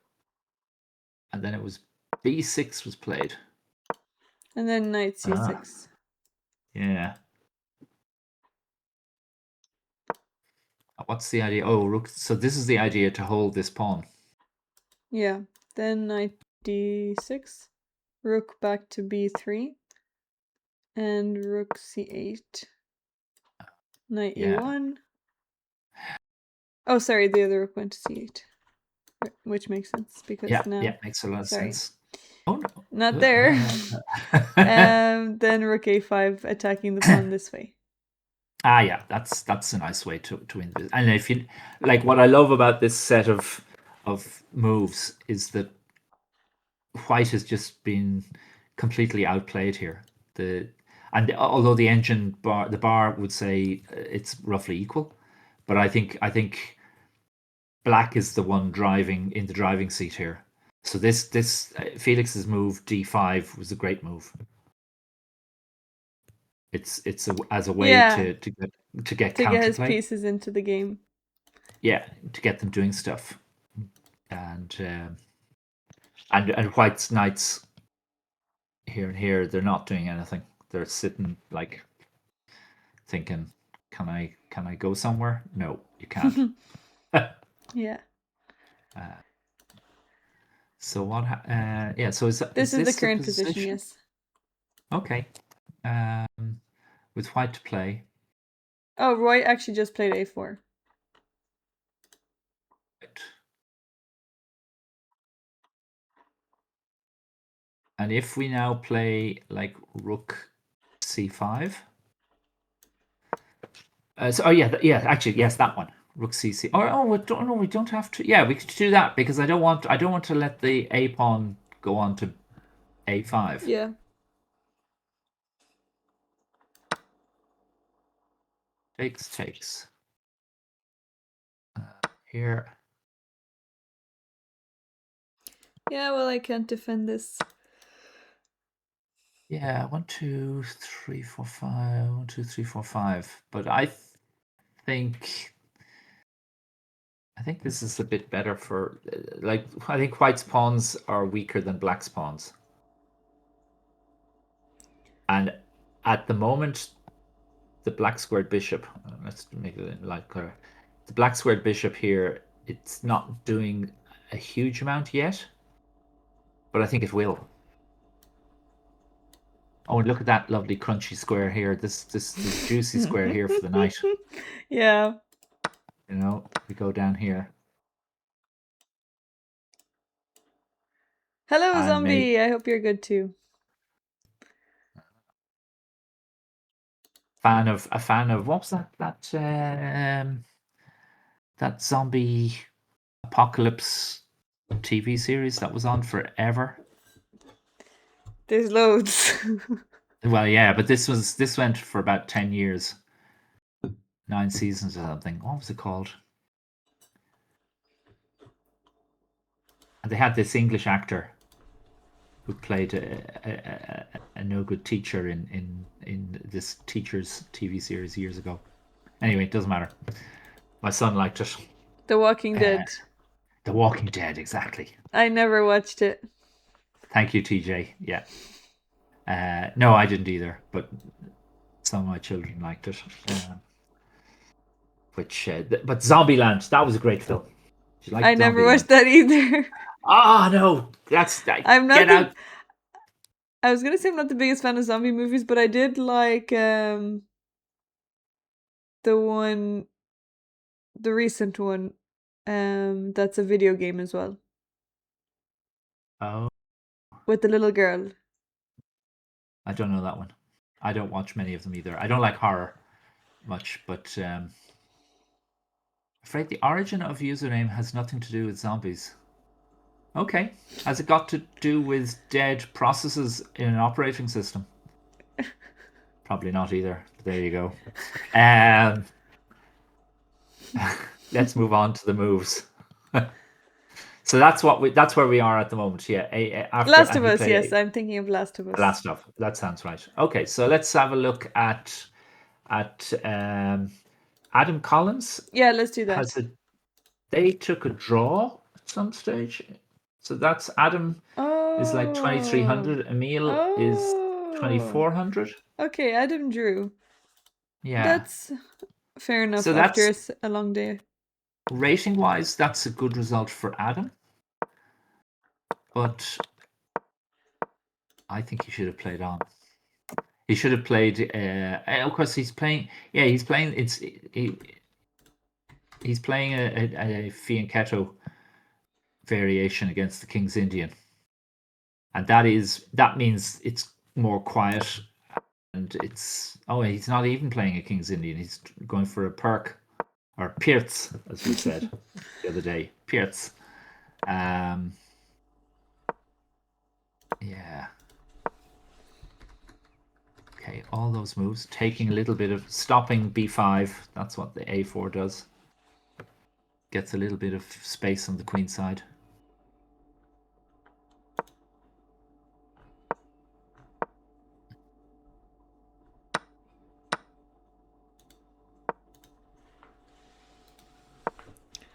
and then it was b6 was played. And then knight c6. Yeah. What's the idea? Oh, rook. So this is the idea to hold this pawn. Yeah. Then knight d6. Rook back to b3. And rook c8. Knight Yeah. e1. Oh, sorry, the other rook went to c8. Which makes sense because now. Yeah, makes a lot of sense. Oh no. Not there. Then rook a5 attacking the pawn this way. Yeah, that's a nice way to win this. And if you like, what I love about this set of moves is that white has just been completely outplayed here. And although the bar would say it's roughly equal, But I think black is the one driving in the driving seat here. So this Felix's move d5 was a great move. It's as a way Yeah, to get to get his counterplay. pieces into the game. Yeah, to get them doing stuff. And White's knights here and here, they're not doing anything. They're sitting like thinking, can I go somewhere? No, you can't. Yeah. So what? Yeah. So This is is the this the current position, position? yes. Okay. With White to play. Oh, Roy actually just played a4. Right. And if we now play like Rook c5. Oh yeah. Actually, yes, that one. Rook cc. We don't have to. Yeah, we could do that because I don't want to let the a pawn go on to a5. Yeah. Takes. Here. Yeah, well, I can't defend this. Yeah, 1, 2, 3, 4, 5. 1, 2, 3, 4, 5. But think I think this is a bit better for like I think White's pawns are weaker than Black's pawns. And at the moment, the black squared bishop. Let's make it light clear. The black squared bishop here, it's not doing a huge amount yet, but I think it will. Oh, and look at that lovely crunchy square here. This juicy square here for the knight. Yeah. You know, we go down here. Hello, And maybe zombie. I hope you're good too. a fan of what was that zombie apocalypse TV series that was on forever. There's loads. Well, yeah, but this went for about 10 years, 9 seasons or something. What was it called? And they had this English actor who played a no good teacher in this teacher's TV series years ago. Anyway, it doesn't matter. My son liked it. The Walking Dead. The Walking Dead, exactly. I never watched it. Thank you, TJ. Yeah. No, I didn't either, but some of my children liked it. But Zombieland, that was a great film. Did you like I never Zombieland? watched that either. Ah, no, that's I'm not get the. out. I was gonna say I'm not the biggest fan of zombie movies, but I did like the one, the recent one, that's a video game as well Oh, with the little girl. I don't know that one. I don't watch many of them either. I don't like horror much, but afraid the origin of username has nothing to do with zombies. Okay, has it got to do with dead processes in an operating system? Probably not either. But there you go. Um, let's move on to the moves. So that's where we are at the moment. Yeah, after Last and of he Us, played yes, I'm thinking of Last of the Us. last stuff. That sounds right. Okay, so let's have a look at Adam Collins Yeah, let's do has that. they took a draw at some stage. So that's Adam is like Oh, 2300. Emil is oh, 2400. okay, Adam drew. Yeah. That's fair enough So after that's a long day. rating wise, that's a good result for Adam. But I think he should have played on. He should have played. Of course, he's playing. Yeah, he's playing. He's playing a fianchetto variation against the King's Indian, and that means it's more quiet. And he's not even playing a King's Indian. He's going for a perk or Pierce, as we said the other day. Pierce. Yeah. Okay, all those moves, taking a little bit of stopping b5. That's what the a4 does. gets a little bit of space on the queen side.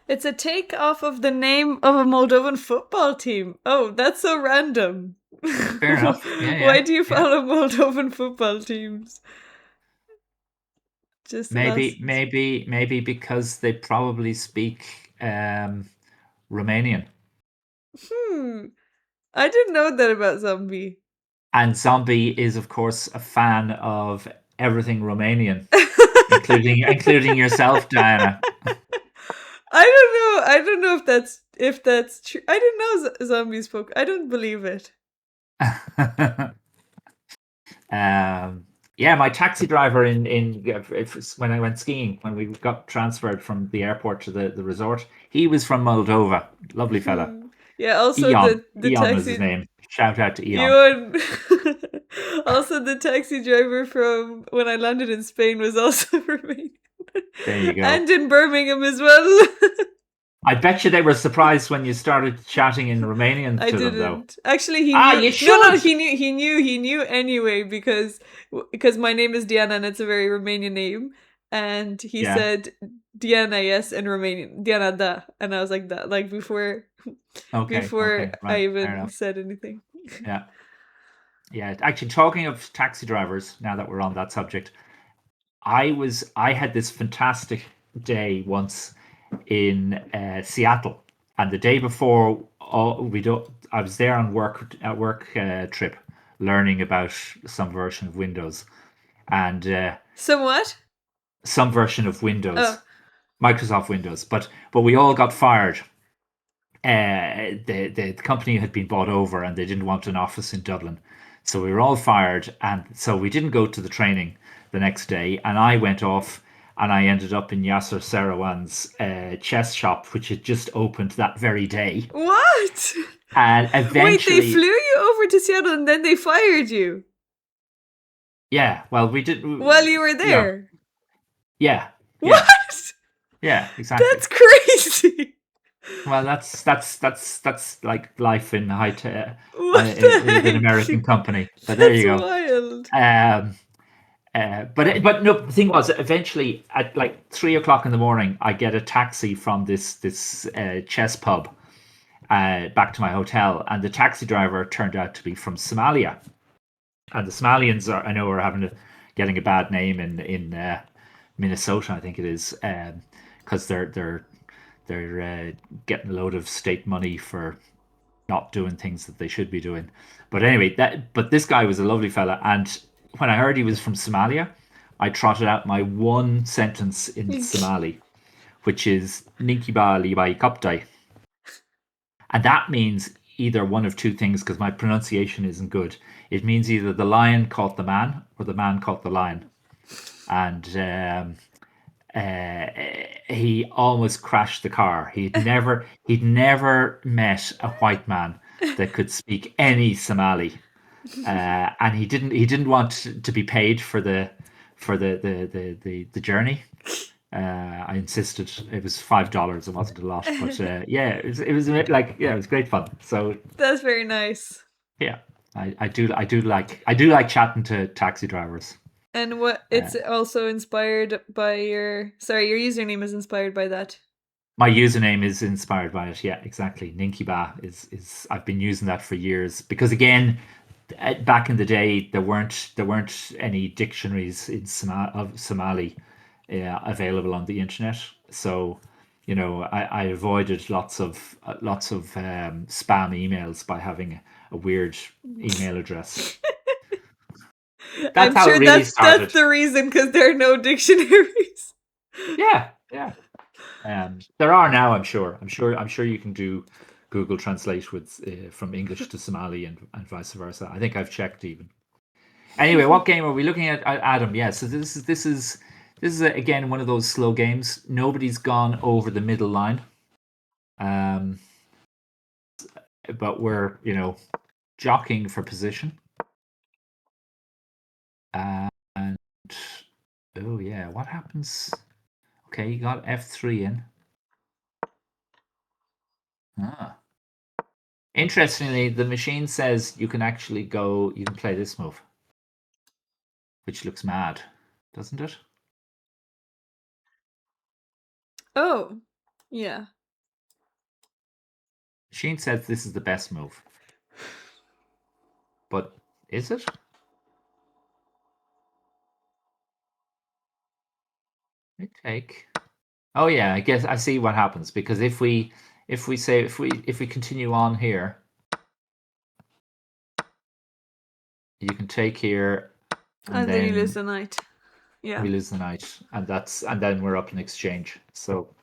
It's a take off of the name of a Moldovan football team. Oh, that's so random. Fair enough. Yeah, Why yeah, do you yeah. follow Moldovan football teams? Just Maybe, last. maybe, maybe because they probably speak Romanian. Hmm. I didn't know that about Zombie. And Zombie is, of course, a fan of everything Romanian, including yourself, Diana. I don't know. I don't know if that's true. I didn't know Zombie spoke. I don't believe it. Yeah, my taxi driver when I went skiing, when we got transferred from the airport to the resort, he was from Moldova. Lovely fella. Hmm. Yeah. Also, Eon. the Eon was his taxi. name. Shout out to Eon. You also, the taxi driver from when I landed in Spain was also Romanian, There you go. and in Birmingham as well. I bet you they were surprised when you started chatting in Romanian I to them, though. didn't. Actually, he Ah, knew. you No, no, should. he knew anyway because my name is Diana and it's a very Romanian name, and he Yeah. said Diana, yes, in Romanian, Diana da, and I was like that, like Okay. before Okay. I Right. Fair even enough. said anything. Yeah. Yeah. Actually, talking of taxi drivers, now that we're on that subject, I had this fantastic day once in Seattle, and the day before, I was there on work trip, learning about some version of Windows and Somewhat. some version of Windows, Oh, Microsoft Windows, but we all got fired. The company had been bought over, and they didn't want an office in Dublin, so we were all fired, and so we didn't go to the training the next day, and I went off. And I ended up in Yasser Serouan's chess shop, which had just opened that very day. what? And Wait, they flew eventually, you over to Seattle and then they fired you yeah, well, we did, while you were you know, there. yeah, yeah, What? yeah, exactly. That's crazy. Well, that's like life in What with an the American heck? company. But there That's you go. wild. Um, but no, the thing was, eventually at like 3 o'clock in the morning, I get a taxi from this chess pub back to my hotel, and the taxi driver turned out to be from Somalia, and the Somalians I know are getting a bad name in Minnesota, I think it is, because they're getting a load of state money for not doing things that they should be doing. But anyway, but this guy was a lovely fella, and when I heard he was from Somalia, I trotted out my one sentence in Somali, which is "Ninkiba libai kaptai," and that means either one of two things because my pronunciation isn't good. It means either the lion caught the man or the man caught the lion, and uh, he almost crashed the car. He'd never met a white man that could speak any Somali, and he didn't want to be paid for the journey. I insisted it was $5. It wasn't a lot, but yeah, it was like, yeah, it was great fun. So That's very nice. yeah, I do like chatting to taxi drivers. And what Uh, it's also inspired by your username is inspired by that. My username is inspired by it. Yeah, exactly. Ninkiba is I've been using that for years because, again, back in the day there weren't any dictionaries of Somali available on the internet. So, I avoided lots of spam emails by having a weird email address. That's I'm how it sure really that's started. the reason because there are no dictionaries. Yeah, yeah. There are now, I'm sure. I'm sure you can do Google Translate with from English to Somali and vice versa. I think I've checked even. Anyway, what game are we looking at, Adam? Yeah, so this is again one of those slow games. Nobody's gone over the middle line, um, but we're jockeying for position. And oh yeah, what happens? Okay, you got F3 in. Ah. Interestingly, the machine says you can actually go, you can play this move, which looks mad, doesn't it? Oh, yeah. Machine says this is the best move. But is it? I take. Oh yeah, I guess I see what happens, because if we continue on here, you can take here, and And then you lose then the knight. Yeah. we lose the knight, and then we're up in exchange. So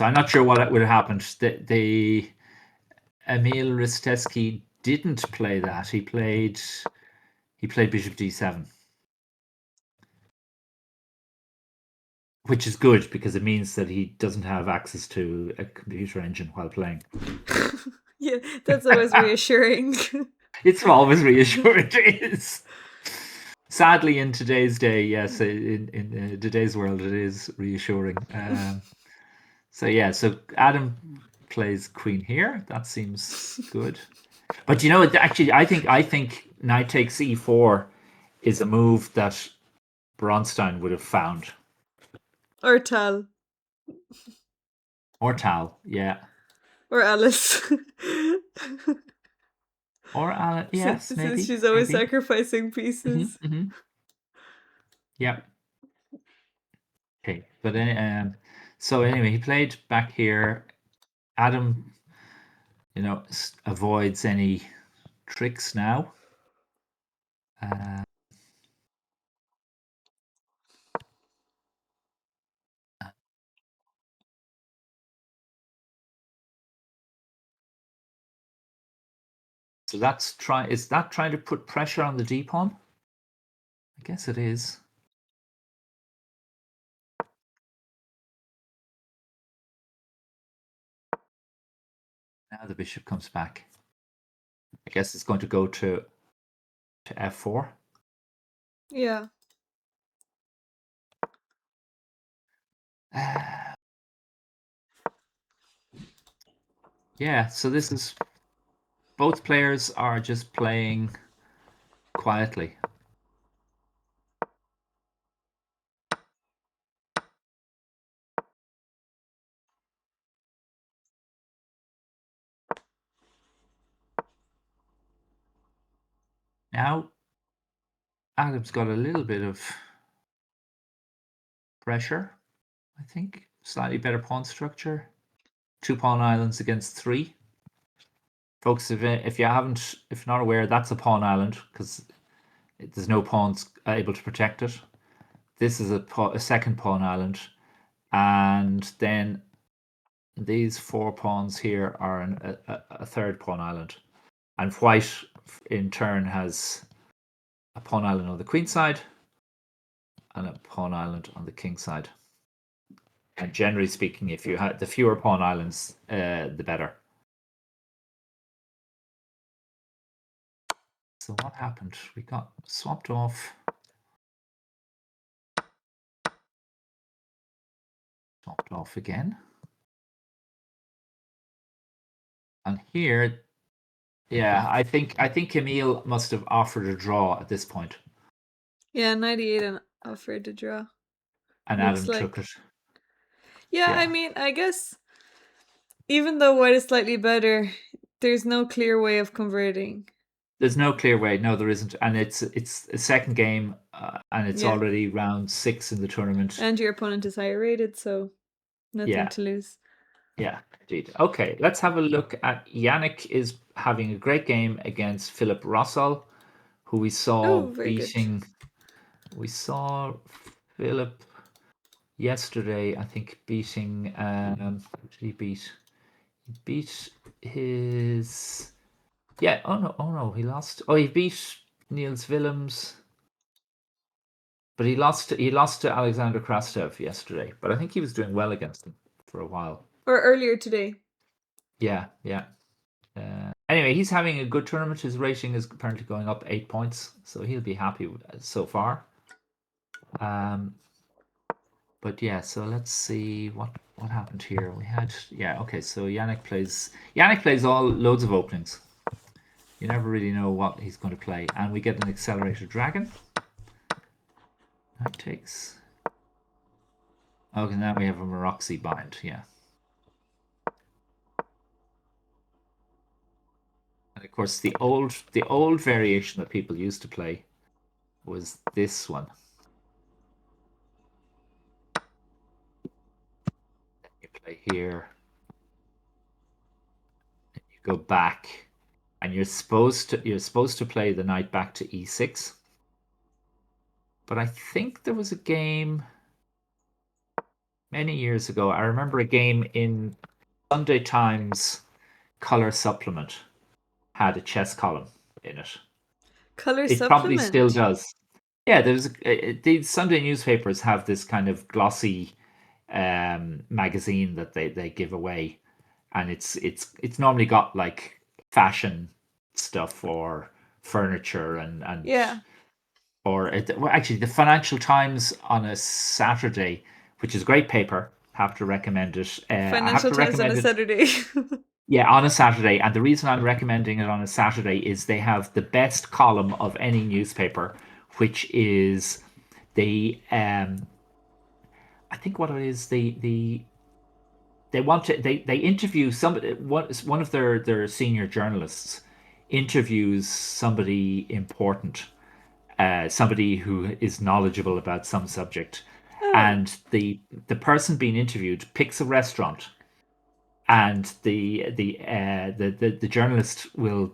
I'm not sure what would have happened. The Emil Risteski didn't play that. He played bishop d7, which is good because it means that he doesn't have access to a computer engine while playing. Yeah, that's always reassuring. It's always reassuring. It is. Sadly, in today's day, yes, in today's world, it is reassuring. So yeah, so Adam plays queen here. That seems good. But you know, actually, I think knight takes e4 is a move that Bronstein would have found, Or Tal. or Tal, yeah, Or Alice. or Alan. Yes, Since maybe, she's always maybe. sacrificing pieces. Yeah. Okay, but so anyway, he played back here. Adam, avoids any tricks now. So is that trying to put pressure on the d pawn? I guess it is. Now the bishop comes back. I guess it's going to go to f4. Yeah. Yeah, so this is, both players are just playing quietly. Now Adam's got a little bit of pressure, I think. Slightly better pawn structure. 2 pawn islands against 3. Folks, if you're not aware, that's a pawn island because there's no pawns able to protect it. This is a second pawn island, and then these 4 pawns here are a third pawn island. And white, in turn, has a pawn island on the queen side and a pawn island on the king side. And generally speaking, if you have the fewer pawn islands, the better. So what happened? We got swapped off. Swapped off again. And here, yeah, I think Camille must have offered a draw at this point. Yeah, 98 and offered to draw. And Looks Adam like. took it. Yeah, I Yeah. mean, I guess even though white is slightly better, there's no clear way of converting. There's no clear way. No, there isn't. And it's a second game, and it's Yeah. already round 6 in the tournament. And your opponent is higher rated, so nothing Yeah. to lose. Yeah, indeed. Okay, let's have a look at Yannick is having a great game against Philip Rossall, who we saw Oh, very good. beating. We saw Philip yesterday, I think, beating. Who did he beat? He beat his. Yeah. Oh no! He lost. Oh, he beat Niels Willems, but he lost. He lost to Alexander Krastev yesterday. But I think he was doing well against him for a while. Or earlier today. Yeah. Anyway, he's having a good tournament. His rating is apparently going up 8 points, so he'll be happy so far. But yeah, so let's see what what happened here? We had, yeah, okay. So Yannick plays all loads of openings. You never really know what he's going to play, and we get an accelerator dragon. That takes. Okay, now we have a Maroxy bind. Yeah, and of course the old variation that people used to play was this one. You play here, and you go back, and you're supposed to play the knight back to e6. But I think there was a game many years ago. I remember a game in Sunday Times color supplement had a chess column in it. Color It probably still supplement. does. Yeah, these Sunday newspapers have this kind of glossy magazine that they give away, and it's normally got like fashion stuff or furniture and Yeah. or well, actually the Financial Times on a Saturday, which is great paper. Have to recommend it. I have Financial to Times on a recommend it. Saturday. Yeah, on a Saturday. And the reason I'm recommending it on a Saturday is they have the best column of any newspaper, which is the I think what it is they want to they interview somebody, one of their senior journalists interviews somebody important, somebody who is knowledgeable about some subject, Oh. and the person being interviewed picks a restaurant, and the journalist will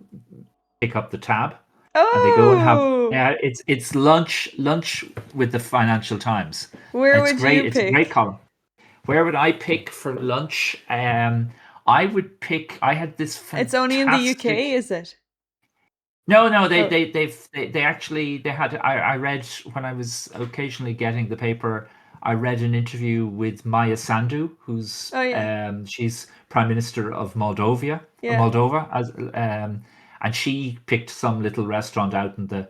pick up the tab, and they go and have, Oh. it's lunch with the Financial Times. Where It's would you great. It's a great pick? column. Where would I pick for lunch? I would pick. I had this It's only in the UK, fantastic. is it? No, no, Oh. they actually they had. I read when I was occasionally getting the paper. I read an interview with Maya Sandu, who's Oh yeah. she's Prime Minister of Yeah. Moldova, and she picked some little restaurant out in the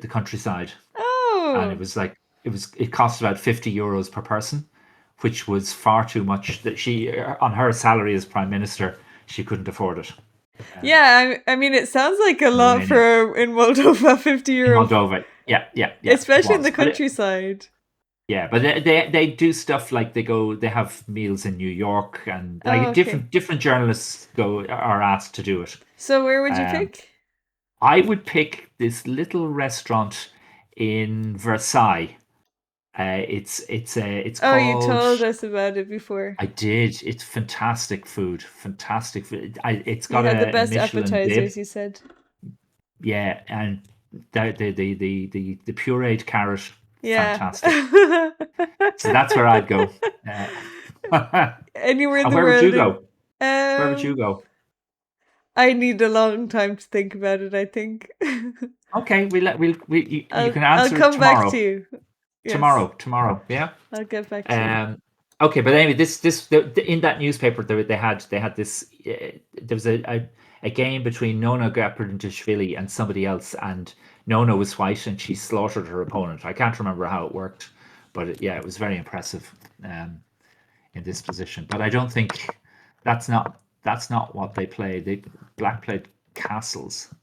countryside, and it Oh. was like it cost about €50 per person, which was far too much. That she on her salary as Prime Minister, she couldn't afford it Yeah, I mean it sounds like a in lot Romania. for in Moldova, 50 In euro, Moldova. Yeah, yeah, yeah, it especially in the was. countryside. But they do stuff like they have meals in New York, and Oh, like okay. different journalists are asked to do it. So where would you Um, pick? I would pick this little restaurant in Versailles. It's Oh, you called. told us about it before. I did. It's fantastic food. Fantastic food. It's You got had the a best Michelin bib. appetizers, you said. Yeah, and the pureed carrot, Yeah. fantastic. So that's where I'd go. Uh, Anywhere in and the where would you world. go? Where would you Um, go? I need a long time to think about it, I think. Okay, you can I'll answer it come back to tomorrow. you. Yes. Tomorrow. Yeah. I'll get back to you. Um. Okay, but anyway, in that newspaper they had this. There was a game between Nona Gapardashvili and somebody else, and Nona was white and she slaughtered her opponent. I can't remember how it worked, but yeah, it was very impressive in this position. But I don't think that's not what they play. Black played castles.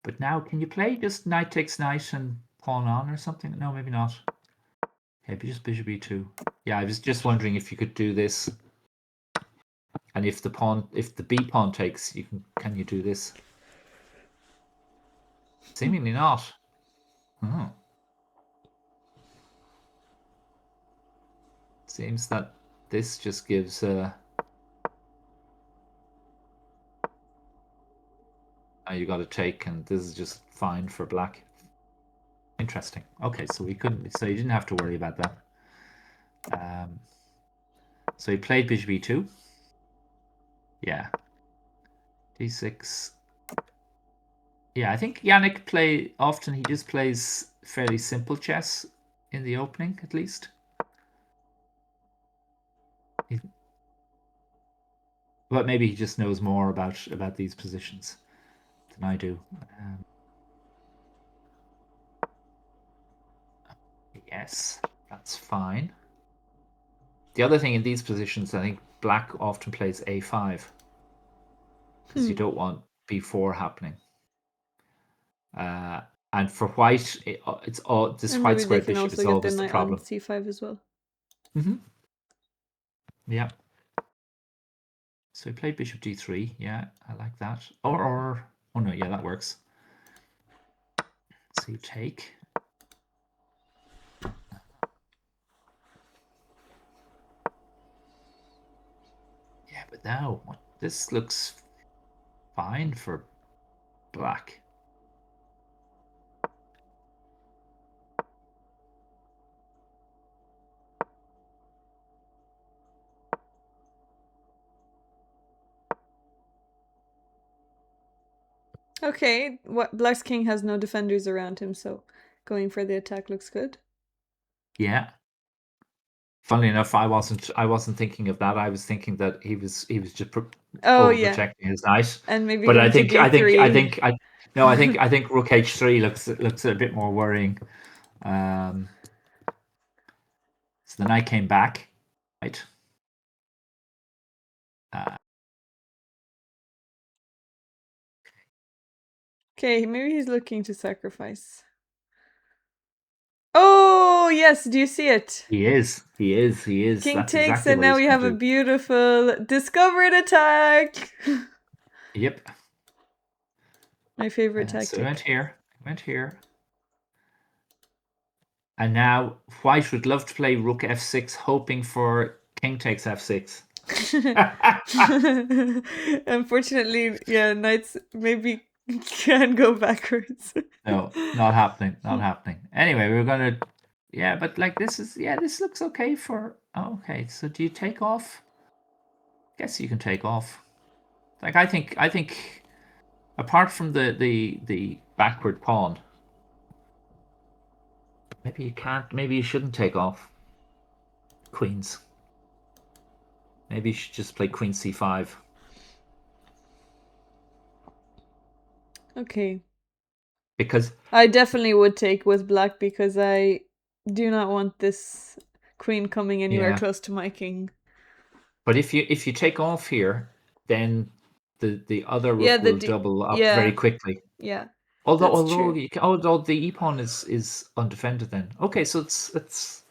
But now, can you play just knight takes knight and pawn on or something? No, maybe not. Maybe just bishop e2. Yeah, I was just wondering if you could do this, and if the b pawn takes, can you do this? Seemingly not. Oh, seems that this just gives. You got to take, and this is just fine for black. Interesting. Okay, so we couldn't. So you didn't have to worry about that. So he played bishop e2. Yeah, d6. Yeah, I think Yannick he just plays fairly simple chess in the opening, at least. He, but maybe he just knows more about these positions than I do. Yes, that's fine. The other thing in these positions, I think black often plays a5 because you don't want b4 happening. And for white, it's all this And white maybe they square can bishop also is get the always the knight on problem. c5 as well. Yeah. So he played bishop d3. Yeah, I like that. Or oh no, yeah, that works. So you take. Yeah, but now this looks fine for black. Okay, what black's king has no defenders around him, so going for the attack looks good. Yeah. Funnily enough, I wasn't thinking of that. I was thinking that he was just Oh yeah, overprotecting his knight. and maybe But going to d3. I think rook h3 looks a bit more worrying. So the knight came back, right? Okay, maybe he's looking to sacrifice. Oh yes, do you see it? He is. King That's takes, exactly and what now he's we going have to a do. beautiful discovered attack. Yep. My favorite So I tactic. went here. And now white would love to play rook f6, hoping for king takes f6. Unfortunately, yeah, knights maybe can go backwards. No, not happening. Not happening. Anyway, we're gonna. Yeah, but like this looks okay for. Okay, so do you take off? Guess you can take off. Like I think apart from the backward pawn, maybe you can't. Maybe you shouldn't take off queens. Maybe you should just play queen c5. Okay. Because I definitely would take with black because I do not want this queen coming anywhere yeah, close to my king. but if you take off here, then the other Yeah, rook will double up very yeah, quickly. yeah. Although That's true. although the e pawn is undefended then. Okay, so it's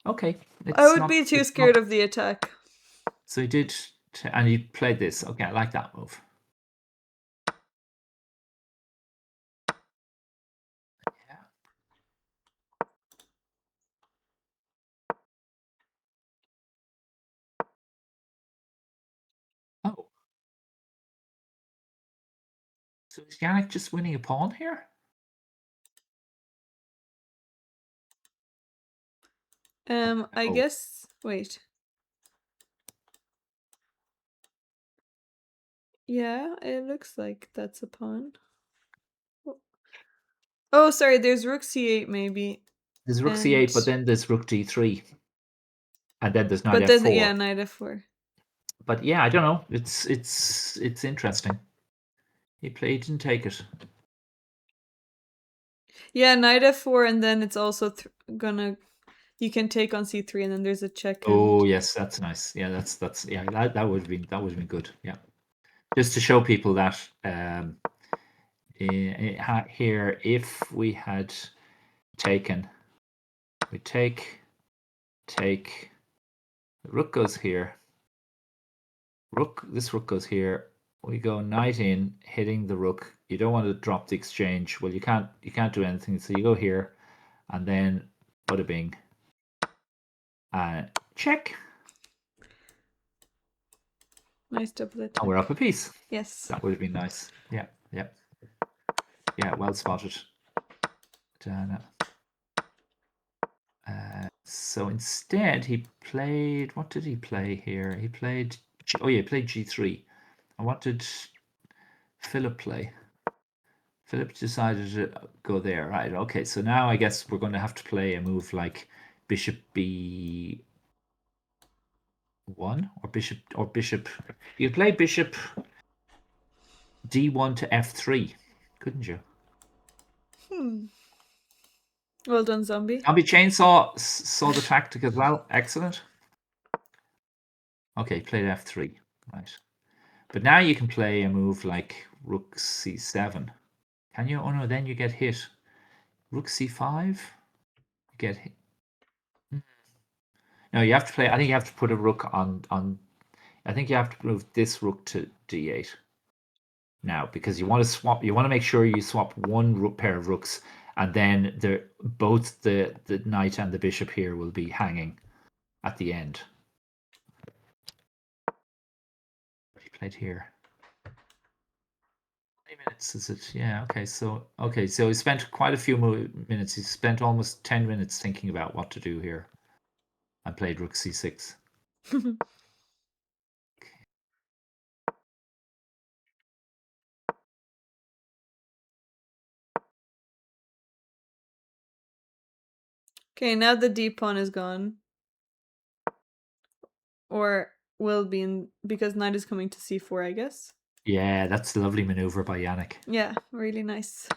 okay. I would be too It's not. scared of the attack. So he did, and he played this. Okay, I like that move. Yeah. Oh, so is Yannick just winning a pawn here? I Oh, guess. Wait. Yeah, it looks like that's a pawn. Oh, sorry. There's rook c8 maybe, there's rook and c8, but then there's rook d3, and then there's knight but then f4. yeah, knight f4. But yeah, I don't know. It's interesting. He didn't take it. Yeah, knight f4, and then it's also gonna. You can take on c3, and then there's a check. And Oh yes, that's nice. Yeah, that's yeah. That would have been good. Yeah, just to show people that here, if we had taken, we take, rook goes here. This rook goes here. We go knight in, hitting the rook. You don't want to drop the exchange. Well, you can't do anything. So you go here, and then bada bing, check. nice double attack. And we're up a piece. Yes. That would have been nice. Yeah, yeah, yeah. Well spotted. So instead, he played. What did he play here? He played. Oh yeah, he played g3. And what did Philip play? Philip decided to go there. Right. Okay. So now I guess we're going to have to play a move like bishop b1 or bishop. You play bishop d1 to f3, couldn't you? Well done, zombie. Zombie Chainsaw saw the tactic as well. Excellent. Okay, played f3. Right. But now you can play a move like rook c7. Can you? Oh no, then you get hit. Rook c5? You get hit. No, you have to play. I think you have to put a rook on. I think you have to move this rook to d8 now because you want to swap. You want to make sure you swap one pair of rooks, and then both the knight and the bishop here will be hanging at the end. What he played here. 20 minutes is it? Yeah. Okay. So he spent quite a few minutes. He spent almost 10 minutes thinking about what to do here, and played rook c6. Okay, now the d pawn is gone. Or will be because knight is coming to c4, I guess. Yeah, that's a lovely maneuver by Yannick. Yeah, really nice.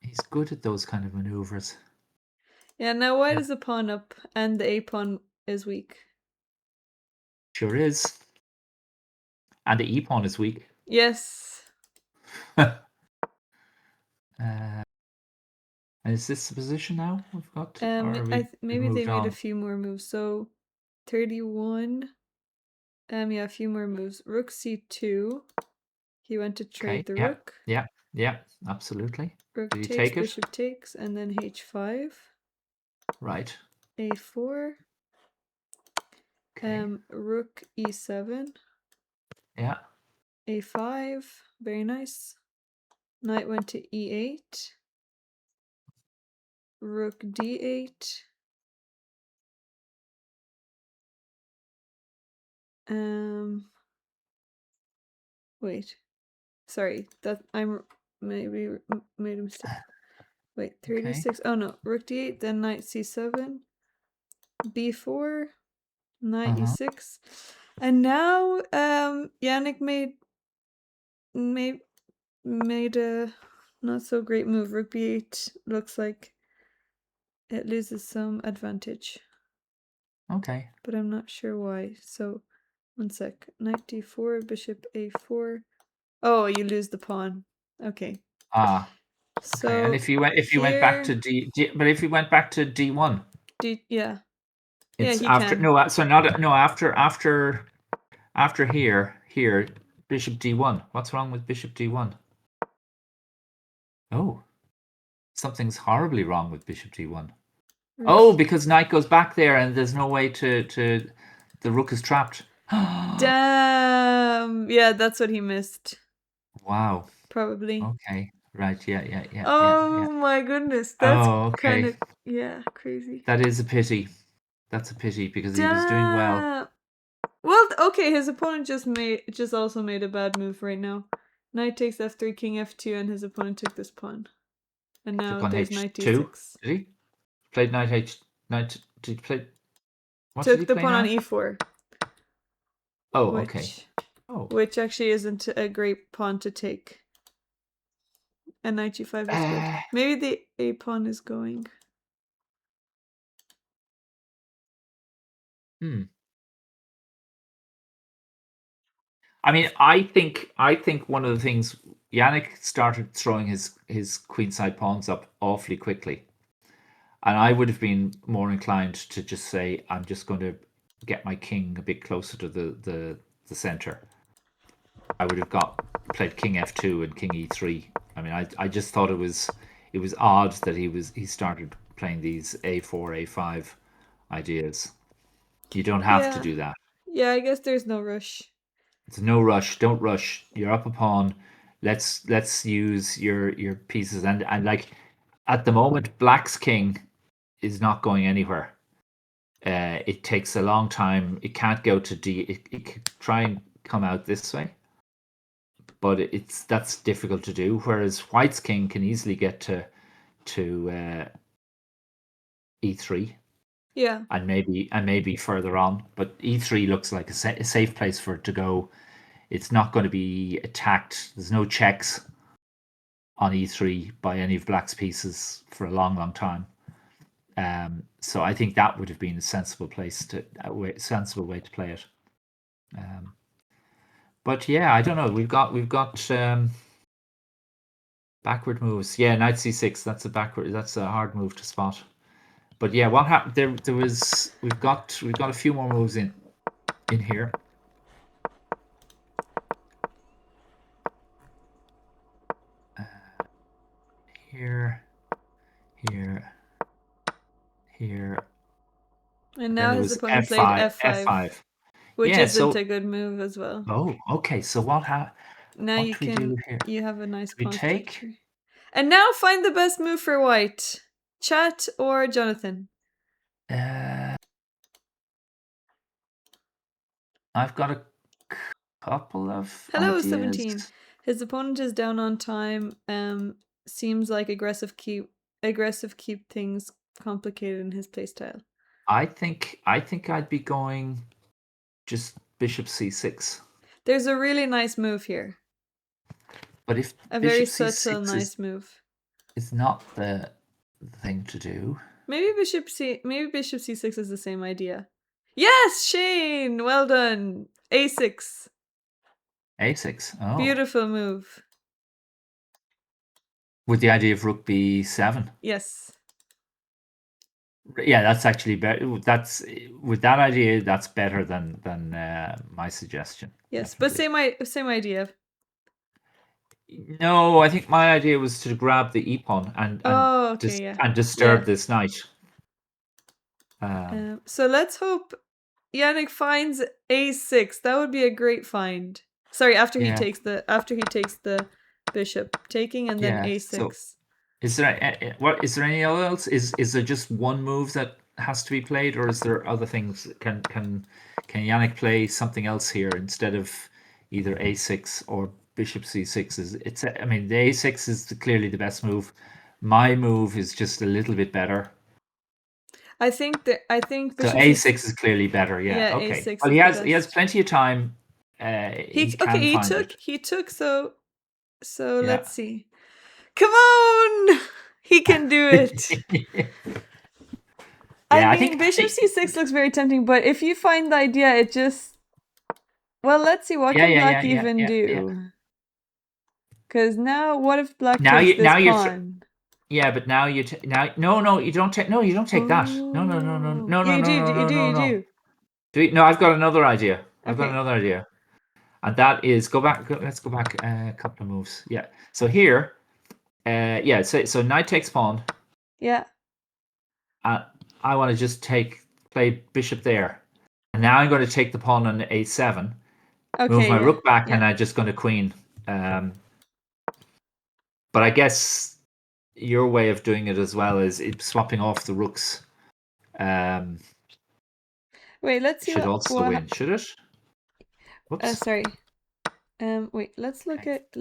He's good at those kind of maneuvers. Yeah, now white is a pawn up and the a pawn is weak. Sure is. And the e pawn is weak. Yes. And is this the position now we've got? Or we've Maybe they moved made a on? few more moves. So 31. Yeah, a few more moves. Rook c2. He went to Okay. trade the Yeah. rook. Yeah. Yeah. Absolutely. Rook Did he takes, take it? bishop takes, and then h5. Right. a4. Okay. Rook e7. Yeah. a5. Very nice. Knight went to e8. Rook d8. Wait. Sorry, that I'm maybe made a mistake. Wait, 36. Okay. Oh no, rook d8, then knight c7, b4, knight e6, and now Yannick made a not so great move. Rook b8 looks like it loses some advantage, Okay. but I'm not sure why. So, one sec. Knight d4, bishop a4. Oh, you lose the pawn. Okay. Ah. Okay. And So if you went back to here, but if you went back to d1, yeah, it's he after can. no. So not no after here bishop d1. What's wrong with bishop d1? Oh, something's horribly wrong with bishop d1. Oh, because knight goes back there and there's no way to the rook is trapped. Damn. Yeah, that's what he missed. Wow. Probably. Okay. Right. Yeah. Oh my goodness. That's Oh, kind okay. of, yeah, crazy. That is a pity. That's a pity because he was doing well. Damn. Well, okay, his opponent just also made a bad move right now. Knight takes f3, king f2, and his opponent took this pawn. And now Took on there's knight h2. d6. Did he? Played knight. Did he play? What did he Took the play pawn on now? e4, Oh, okay. which Oh. which actually isn't a great pawn to take. And knight g5 is good. Maybe the a pawn is going. I mean, I think one of the things Yannick started throwing his queenside pawns up awfully quickly, and I would have been more inclined to just say I'm just going to get my king a bit closer to the center. I would have played king f2 and king e3. I mean, I just thought it was odd that he started playing these a4 a5 ideas. You don't have to Yeah. do that. Yeah, I guess there's no rush. It's no rush. Don't rush. You're up a pawn. Let's use your pieces and like at the moment, Black's king is not going anywhere. It takes a long time. It can't go to D. It could try and come out this way, but that's difficult to do. Whereas White's king can easily get to e3 Yeah. and maybe further on. But e3 looks like a safe place for it to go. It's not going to be attacked. There's no checks on e3 by any of Black's pieces for a long time. So I think that would have been a sensible sensible way to play it. But yeah, I don't know. We've got backward moves. Yeah, knight c6. That's a backward. That's a hard move to spot. But yeah, what happened? There was we've got a few more moves in here. Here, here, here. And Then now there his was opponent played f5, f5, f5. which Yeah. isn't So a good move as well. okay. So Now what you do we do can here? you have a nice Do we pawn take? structure. And now find the best move for white. Chat or Jonathan? I've got a couple of Hello, ideas. 17. His opponent is down on time. Seems like aggressive keep things complicated in his playstyle. I think I'd be going just bishop c6. There's a really nice move here. But if A very bishop subtle, c6 nice move. is not the thing to do. Maybe bishop c6 is the same idea. Yes, Shane! Well done. a6. A6. Oh. Beautiful move. With the idea of rook b7. Yes. Yeah, that's actually better. That's with that idea. That's better than my suggestion. Yes, Definitely. but same idea. No, I think my idea was to grab the e pawn and Oh, okay, yeah. and disturb Yeah. this knight. So let's hope Yannick finds a6. That would be a great find. Sorry, after he Yeah. takes the bishop, taking and then Yeah. a6. So is there any other else? Is there just one move that has to be played, or is there other things? Can Yannick play something else here instead of either a6 or bishop c6? I mean, the a6 is clearly the best move. My move is just a little bit better. I think So bishop a6 is clearly better. Yeah. Okay. a6 Well, is the he has best. plenty of time. He can find it. He took so Yeah. let's see. Come on! He can do it. Yeah, I mean, bishop c6 looks very tempting, but if you find the idea, it just... Well, let's see, what can black even do? Because now, what if black takes this pawn? Yeah, but now no, you don't take that. No, no, no, no, no, no, Yeah, no, no, no, no, you no. do. No, I've got another idea. Okay. And that is let's go back a couple of moves. Yeah. So here, yeah, so knight takes pawn. Yeah. I want to just play bishop there. And now I'm going to take the pawn on a7. Okay, move my rook back, yeah. and I'm just going to queen. But I guess your way of doing it as well is swapping off the rooks. Wait, let's see. Should also win, should it? Whoops. Sorry. Wait. Let's look at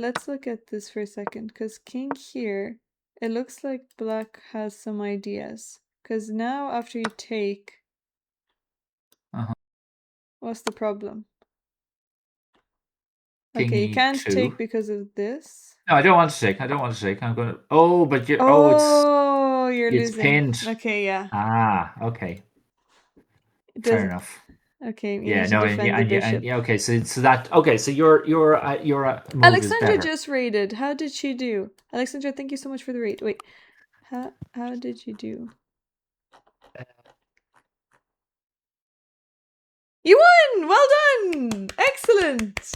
this for a second. Because king here, it looks like black has some ideas. Because now after you take, what's the problem? King okay, you can't E2. take because of this. No, I don't want to take. I'm going to. Oh, but you're. You're it's losing. pinned. Okay, yeah. Okay. Fair enough. Okay, you need to defend the bishop. Yeah, okay. So that. Okay, so your move Alexandra is better. just raided. How did she do? Alexandra, thank you so much for the raid. Wait, how did you do? You won! Well done! Excellent!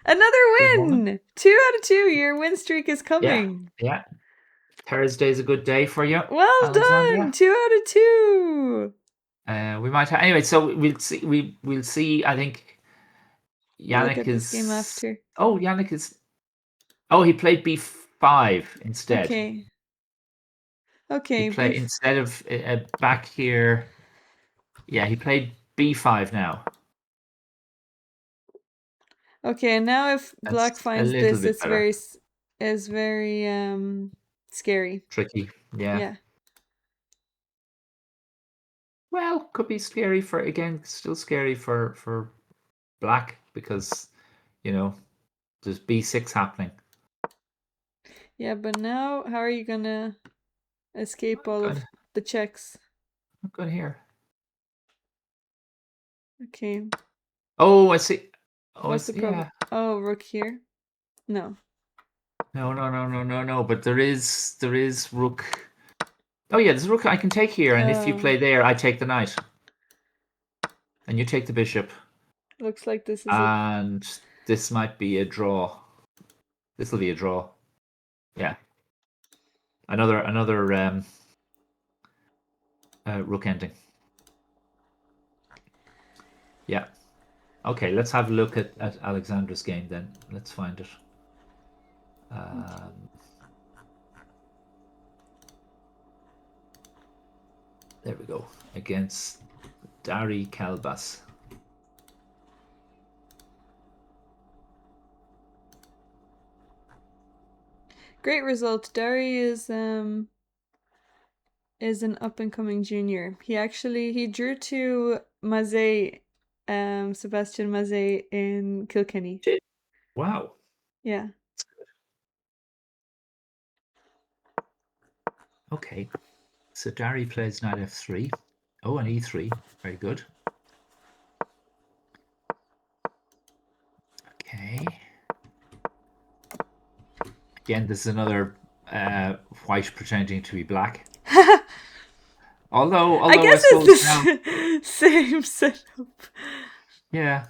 Another win! 2 out of 2. Your win streak is coming. Yeah. Thursday's a good day for you. Well Alexandra. done! 2 out of 2. We might have anyway. So we'll see. We'll see. I think Yannick look at this game after. Oh, Yannick is. Oh, he played b5 instead. Okay. He played instead of back here. Yeah, he played b5 now. Okay, now if black finds this, it's better. very scary. Tricky. Yeah. Well, could be scary still scary for black because, there's b6 happening. Yeah, but now how are you gonna escape all of the checks? Not good here. Okay. Oh, I see. Oh, What's the problem? yeah. Oh, rook here. No. No. But there is rook. Oh yeah, there's a rook I can take here, and if you play there, I take the knight, and you take the bishop. Looks like this is and this might be a draw. This will be a draw. Yeah. Another rook ending. Yeah. Okay, let's have a look at Alexandra's game then. Let's find it. There we go. Against Dari Kalbas. great result. Dari is an up and coming junior. He drew to Mazet, Sebastian Mazet in Kilkenny. Wow. Yeah. Okay. So Dari plays knight f3. Oh, and e3. Very good. Okay. Again, this is another white pretending to be black. Although I guess suppose it's the same setup. Yeah.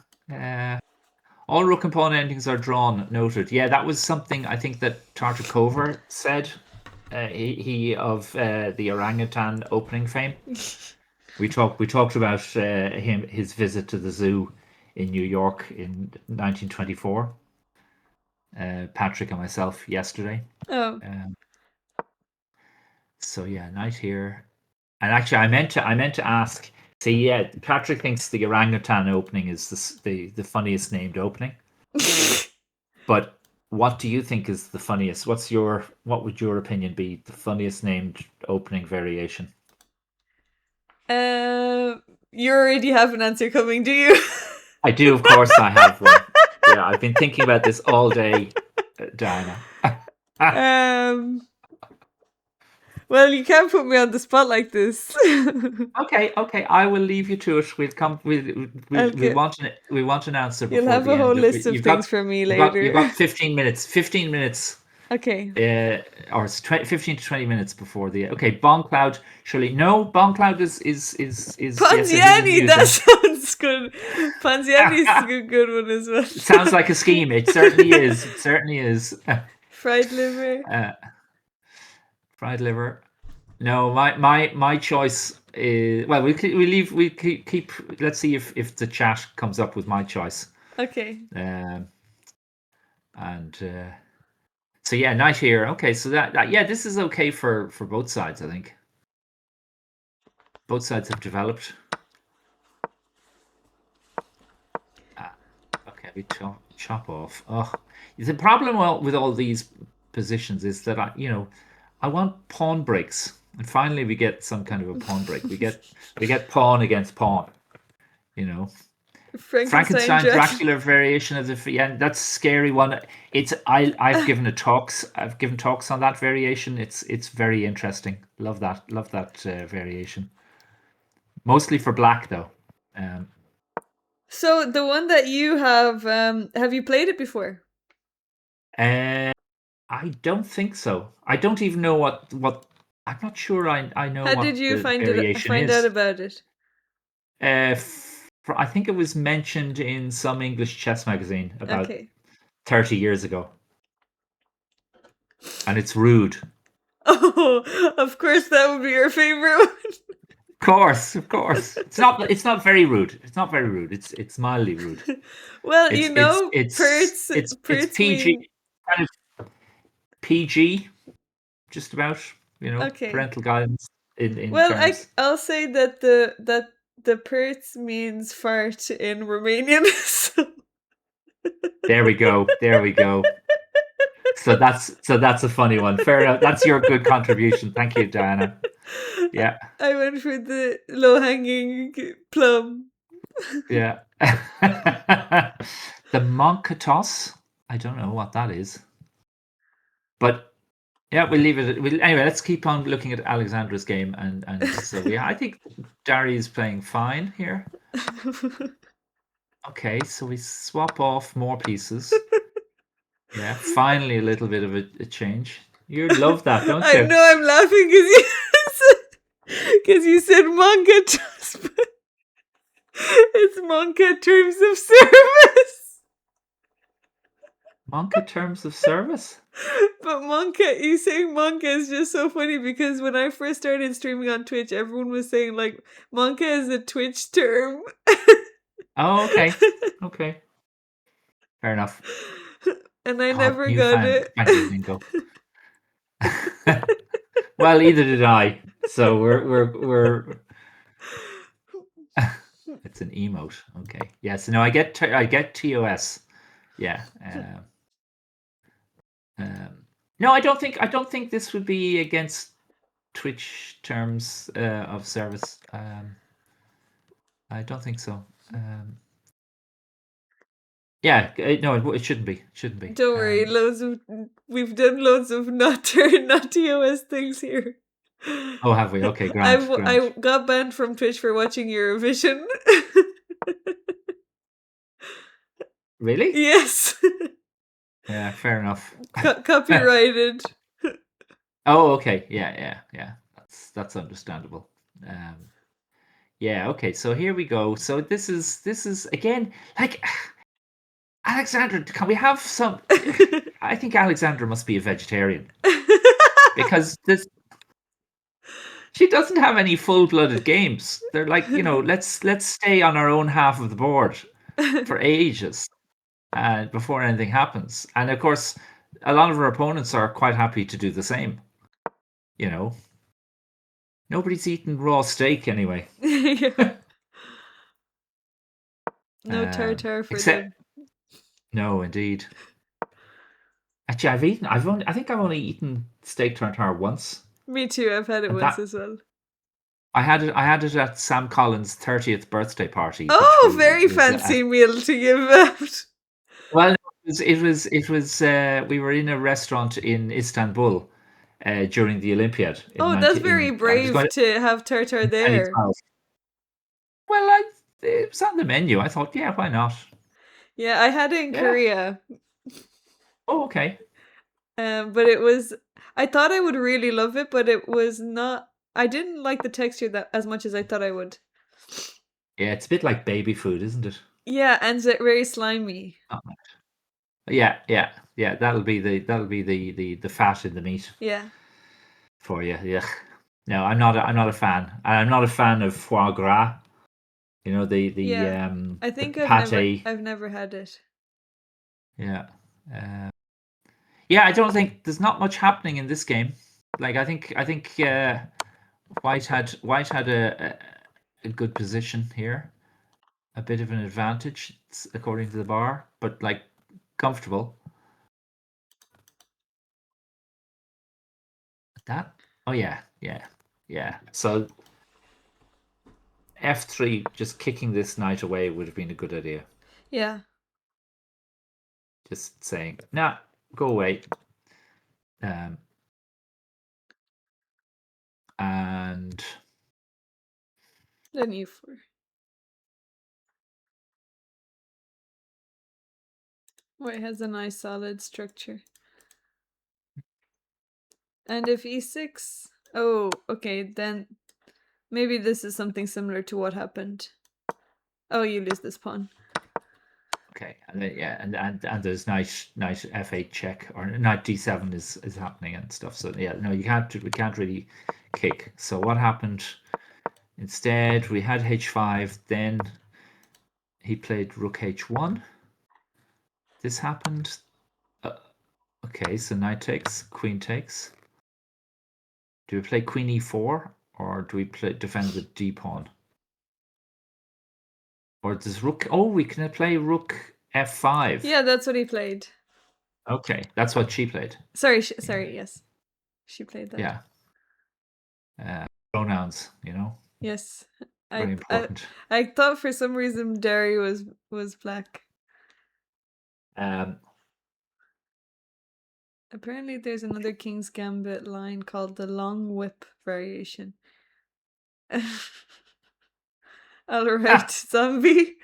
All rook and pawn endings are drawn. Noted. Yeah, that was something I think that Tartakova said. He of the orangutan opening fame. We talked about his visit to the zoo in New York in 1924. Patrick and myself yesterday. Oh. So yeah, knight here, and actually I meant to ask. See, yeah, Patrick thinks the orangutan opening is the funniest named opening. But what do you think is the funniest? What would your opinion be the funniest named opening variation? You already have an answer coming, do you? I do, of course. I have one. Yeah, I've been thinking about this all day, Diana. Well, you can't put me on the spot like this. Okay. I will leave you to it. We'll come. We want an answer before You'll have the a whole end. list of things for me later. You've got 15 minutes. 15 minutes. Okay. Or 15 to 20 minutes before the. Okay, Bomb Cloud. Surely no. Bomb Cloud is Ponziani. That sounds good. Ponziani is a good one as well. It sounds like a scheme. It certainly is. It certainly is. Fried liver. Fried liver. No, my choice is we keep. Let's see if the chat comes up with my choice. Okay. So yeah, knight here. Okay, so that yeah, this is okay for both sides. I think both sides have developed. Okay, we chop off. Oh, the problem with all these positions is that I want pawn breaks. And finally, we get some kind of a pawn break. We get pawn against pawn. Frankenstein Dracula variation of that's a scary one. I've given talks. I've given talks on that variation. It's very interesting. Love that variation. Mostly for black though. So the one that you have you played it before? I don't think so. I don't even know what. I'm not sure. I know. How what did you the find variation out about it? I think it was mentioned in some English chess magazine about 30 years ago, and it's rude. Oh, of course, that would be your favorite one. Of course. It's not very rude. It's not very rude. It's mildly rude. Well, it's PG, kind of PG, just about. Parental guidance in terms. I'll say that the Perts means fart in Romanian. So. There we go. So that's a funny one. Fair enough. That's your good contribution. Thank you, Diana. Yeah. I went for the low-hanging plum. Yeah. The Monkatos. I don't know what that is. But yeah, we'll leave it. Anyway, let's keep on looking at Alexandra's game, and so I think Dari is playing fine here. Okay, so we swap off more pieces. Yeah, finally a little bit of a change. You love that, don't I you? know I'm laughing because you said manga just it's manga terms of service. Monka terms of service? But Monka, you saying Monka is just so funny because when I first started streaming on Twitch, everyone was saying like Monka is a Twitch term. Oh, okay. Okay. Fair enough. And I God, never new got it. lingo. Well, either did I. So we're it's an emote. Okay. Yeah, so no, I get TOS. Yeah. No, I don't think this would be against Twitch terms of service. I don't think so. Yeah, no, it shouldn't be. It shouldn't be. Don't worry, we've done loads of not TOS things here. Oh, have we? Okay, grand. I got banned from Twitch for watching Eurovision. Really? Yes. Yeah, fair enough. Copyrighted. Oh, okay. Yeah. That's understandable. Yeah, okay. So here we go. So this is again like Alexandra, can we have some I think Alexandra must be a vegetarian because this she doesn't have any full-blooded games. They're like, let's stay on our own half of the board for ages before anything happens. And of course, a lot of our opponents are quite happy to do the same. Nobody's eaten raw steak anyway. Yeah. No tartar for them. No, indeed. Actually, I think I've only eaten steak tartare once. Me too. I've had it once as well. I had it at Sam Collins' 30th birthday party. Oh, very fancy meal to give out. Well, it was. We were in a restaurant in Istanbul during the Olympiad. That's very brave to have tartare there. Well, it was on the menu. I thought, yeah, why not? Yeah, I had it in Korea. Oh, okay. But it was. I thought I would really love it, but it was not. I didn't like the texture as much as I thought I would. Yeah, it's a bit like baby food, isn't it? Yeah, and it's very slimy. Yeah. That'll be the fat in the meat. Yeah. For you, yeah. No, I'm not a fan. I'm not a fan of foie gras. I think I've never had it. Yeah. Yeah, I don't think there's not much happening in this game. Like I think White had a good position here, a bit of an advantage according to the bar, but like comfortable. That yeah. So F3 just kicking this knight away would have been a good idea. Yeah. Just saying, nah, go away. And then E4. White has a nice solid structure. And if E6, oh, okay, then maybe this is something similar to what happened. Oh, you lose this pawn. Okay, and then, yeah, and there's knight F8 check, or knight D7 is happening and stuff. So yeah, no, we can't really kick. So what happened instead? We had H5, then he played Rook H1. This happened. Okay, so knight takes, queen takes. Do we play Queen E4, or do we defend with D pawn? Or does Rook? Oh, we can play Rook F5. Yeah, that's what he played. Okay, that's what she played. Sorry, yes, she played that. Yeah. Pronouns, Yes, very important. I thought for some reason Derry was black. Apparently, there's another King's Gambit line called the Long Whip variation. All right, zombie.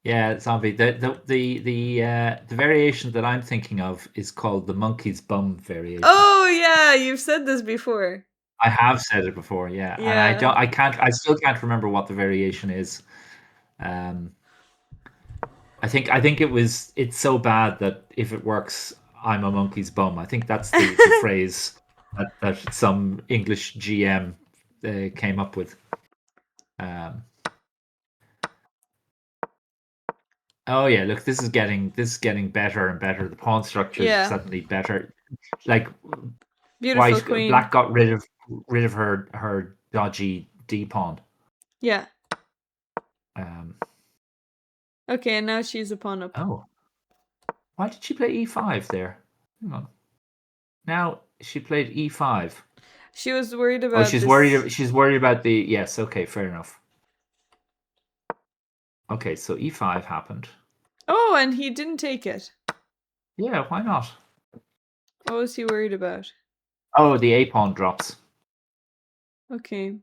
Yeah, zombie. The variation that I'm thinking of is called the monkey's bum variation. Oh yeah, you've said this before. I have said it before, yeah, and Yeah. I still can't remember what the variation is. I think it's so bad that if it works, I'm a monkey's bum. I think that's the phrase that some English GM came up with. Um, oh yeah, look, this is getting better and better. The pawn structure is Yeah. suddenly better. Like Beautiful queen. black got rid of her dodgy D pawn. Yeah. Um, Okay, and now she's a pawn up. oh, why did she play E5 there? Hang on. Now she played E5. She was worried Oh, about this. she's worried about the yes. Okay, fair enough. Okay, so E5 happened. Oh, and he didn't take it. Yeah, why not? What was he worried about? Oh, the A pawn drops. Okay.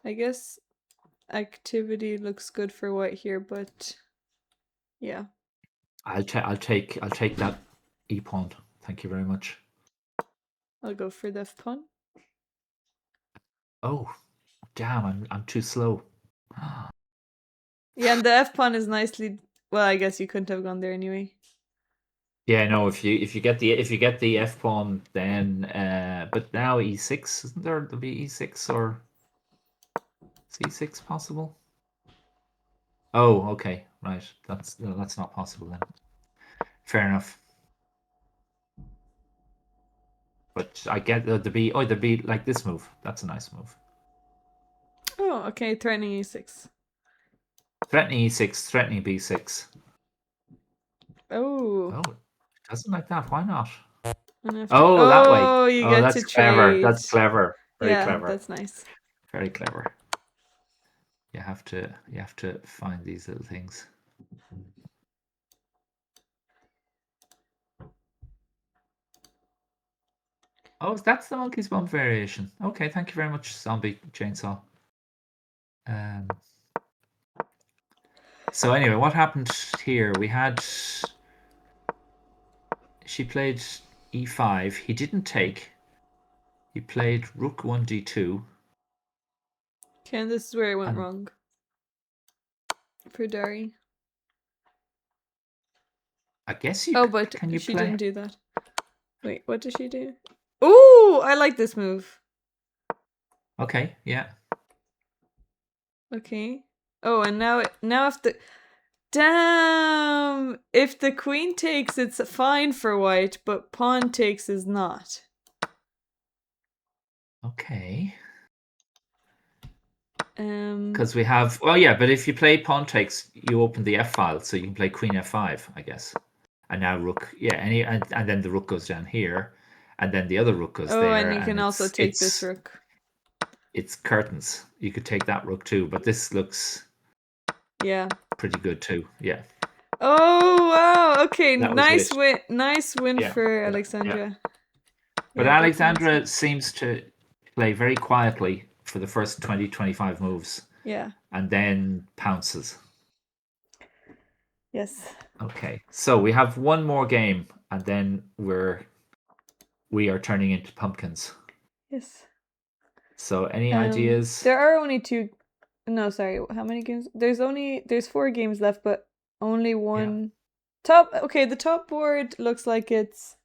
I guess activity looks good for white here, but yeah. I'll take that E pawn. Thank you very much. I'll go for the F pawn. Oh, damn! I'm too slow. Yeah, and the F pawn is nicely. Well, I guess you couldn't have gone there anyway. Yeah, no. If you get the F pawn, then but now E6 isn't there? There'll be E6 or C6 possible. Oh, okay, right. That's not possible then. Fair enough. But I get the be like this move. That's a nice move. Oh, okay. Threatening E6. Threatening E6, threatening B6. Oh. Oh, doesn't like that. Why not? After, Oh, that way. oh, you Oh, get to that's clever. trade. That's clever. Very Yeah, clever. that's nice. Very clever. You have to find these little things. Oh, that's the monkey's bum variation. Okay, thank you very much, zombie chainsaw. So anyway, what happened here? We had she played E5. He didn't take. He played Rook 1D2. Okay, and this is where it went And wrong. For Dari. I guess you Oh, but can you she play? didn't do that. Wait, what did she do? Ooh, I like this move. Okay, yeah. Okay. Oh, and now if the damn, if the queen takes, it's fine for white, but pawn takes is not. Okay. Because we have yeah, but if you play pawn takes, you open the F file, so you can play Queen F5, I guess. And now Rook, yeah, and then the Rook goes down here, and then the other Rook goes there. Oh, and you can also take this Rook. It's curtains. You could take that Rook too, but this looks pretty good too. Yeah. Oh wow! Okay, nice great. win. Nice win for Yeah. Alexandra. But Alexandra seems to play very quietly for the first 20-25 moves. Yeah. And then pounces. Yes. Okay, so we have one more game, and then we are turning into pumpkins. Yes. So, any ideas? There are only two. No, sorry. How many games? There's 4 games left, but only one. Yeah. Okay, the top board looks like it's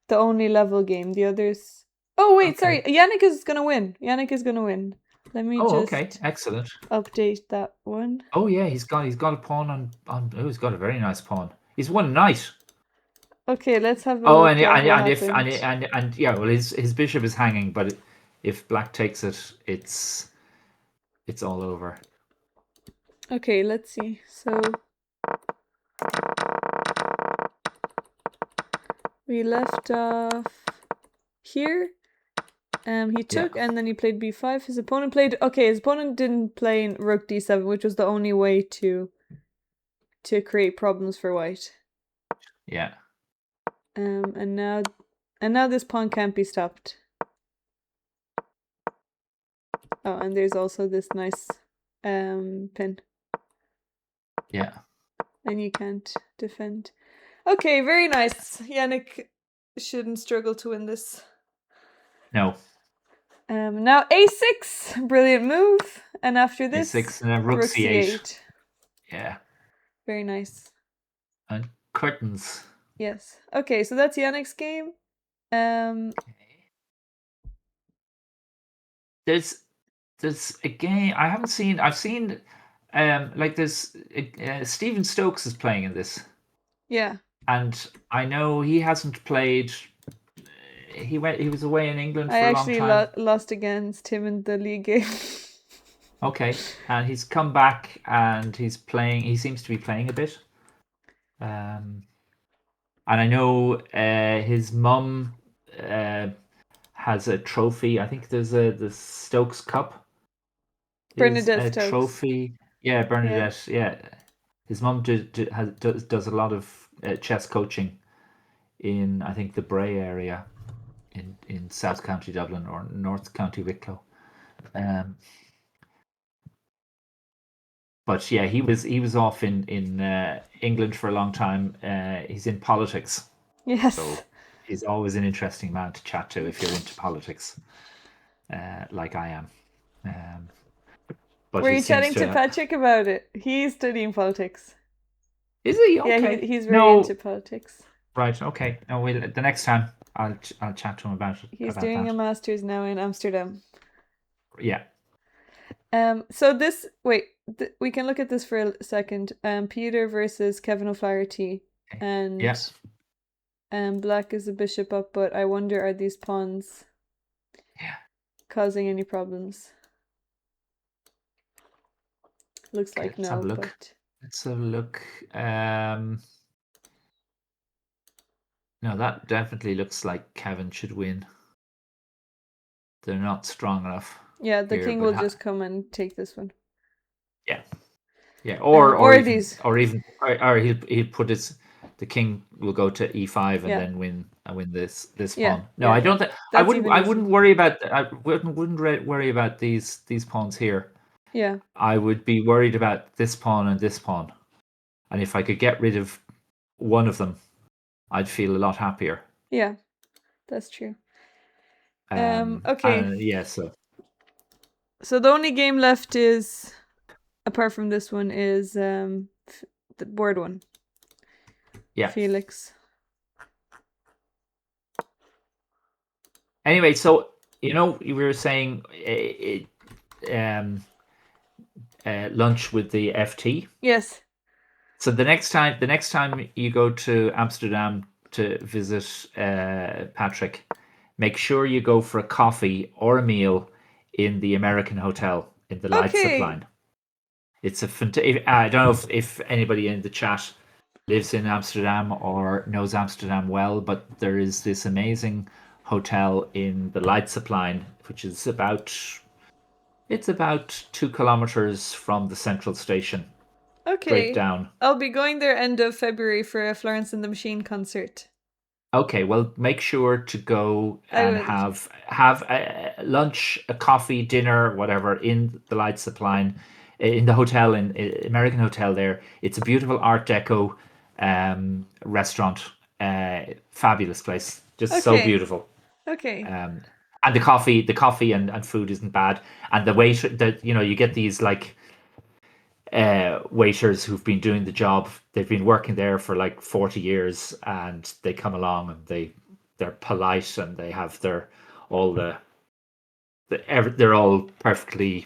the only level game. The others. Oh wait, sorry. Yannick is gonna win. Yannick is gonna win. Let me just. Okay, excellent. Update that one. Oh yeah, he's got a pawn on. Oh, he's got a very nice pawn. He's won knight. Okay, let's have a look at what happened. And yeah, well, his bishop is hanging, but if black takes it, it's all over. Okay, let's see. So we left off here. He took and then he played b5. His opponent played. Okay, his opponent didn't play rook d7, which was the only way to create problems for white. Yeah. And now this pawn can't be stopped. Oh, and there's also this nice pin. Yeah. and you can't defend. Okay, very nice. Yannick shouldn't struggle to win this. No. Now a6, brilliant move, and after this, A6 and then rook C8. Yeah. Very nice. And curtains. Yes. Okay, so that's Yannick's game. There's a game I haven't seen. I've seen like there's Stephen Stokes is playing in this. Yeah. And I know he hasn't played. He was away in England for a long time. I actually lost against him in the league game. Okay, and he's come back and he's playing. He seems to be playing a bit. And I know his mum has a trophy. I think there's the Stokes Cup. Bernadette a Stokes. Trophy. Yeah, Bernadette. Yeah, his mum does a lot of chess coaching in, I think, the Bray area in South County Dublin or North County Wicklow. But yeah, he was off in England for a long time. He's in politics. Yes. So he's always an interesting man to chat to if you're into politics, like I am. But were you chatting to Patrick about it? He's studying politics. Is he? Okay. Yeah, he's very into politics. Right. Okay. No, the next time I'll chat to him about it. He's doing a master's now in Amsterdam. Yeah. So this we can look at this for a second. Peter versus Kevin O'Flaherty, and yes. Black is a bishop up, but I wonder, are these pawns causing any problems? Looks like no. Let's have a look. But... Let's have a look. No, that definitely looks like Kevin should win. They're not strong enough. Yeah, the king will just come and take this one. Yeah, yeah, or he'll put the king will go to e5 and then win this pawn. No, I don't think I wouldn't worry about worry about these pawns here. Yeah, I would be worried about this pawn and this pawn, and if I could get rid of one of them, I'd feel a lot happier. Yeah, that's true. Okay. Yeah, so the only game left is, apart from this one, is the board one. Yeah. Felix. Anyway, so we were saying lunch with the FT. Yes. So the next time you go to Amsterdam to visit Patrick, make sure you go for a coffee or a meal in the American Hotel in the Leidseplein. It's I don't know if anybody in the chat lives in Amsterdam or knows Amsterdam well, but there is this amazing hotel in the Leidseplein, which is about 2 kilometers from the central station. Okay. Straight down. I'll be going there end of February for a Florence and the Machine concert. Okay, well, make sure to go and have a lunch, a coffee, dinner, whatever in the Leidseplein, in the hotel, in American Hotel there. It's a beautiful Art Deco restaurant. Fabulous place. Just so beautiful. Okay. And the coffee and food isn't bad. And the waiter, you get these like waiters who've been doing the job. They've been working there for like 40 years, and they come along and they're polite and they have they're all perfectly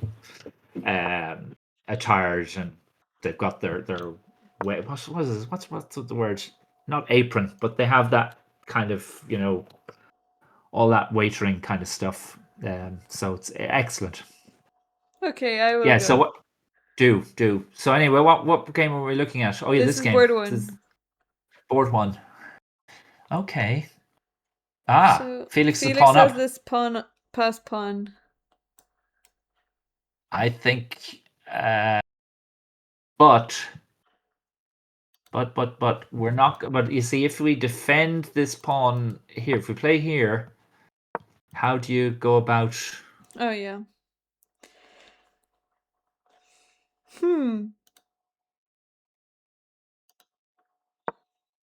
attired, and they've got their what's the word? Not apron, but they have that kind of all that waitering kind of stuff. So it's excellent. Okay, I will. Yeah. Go. So what? Do. So anyway, what game are we looking at? Oh yeah, this game. Board one. Board one. Okay. So Felix is pawn up. Has this pawn pass pawn. I think, but we're not. But you see, if we defend this pawn here, if we play here, how do you go about? Oh yeah.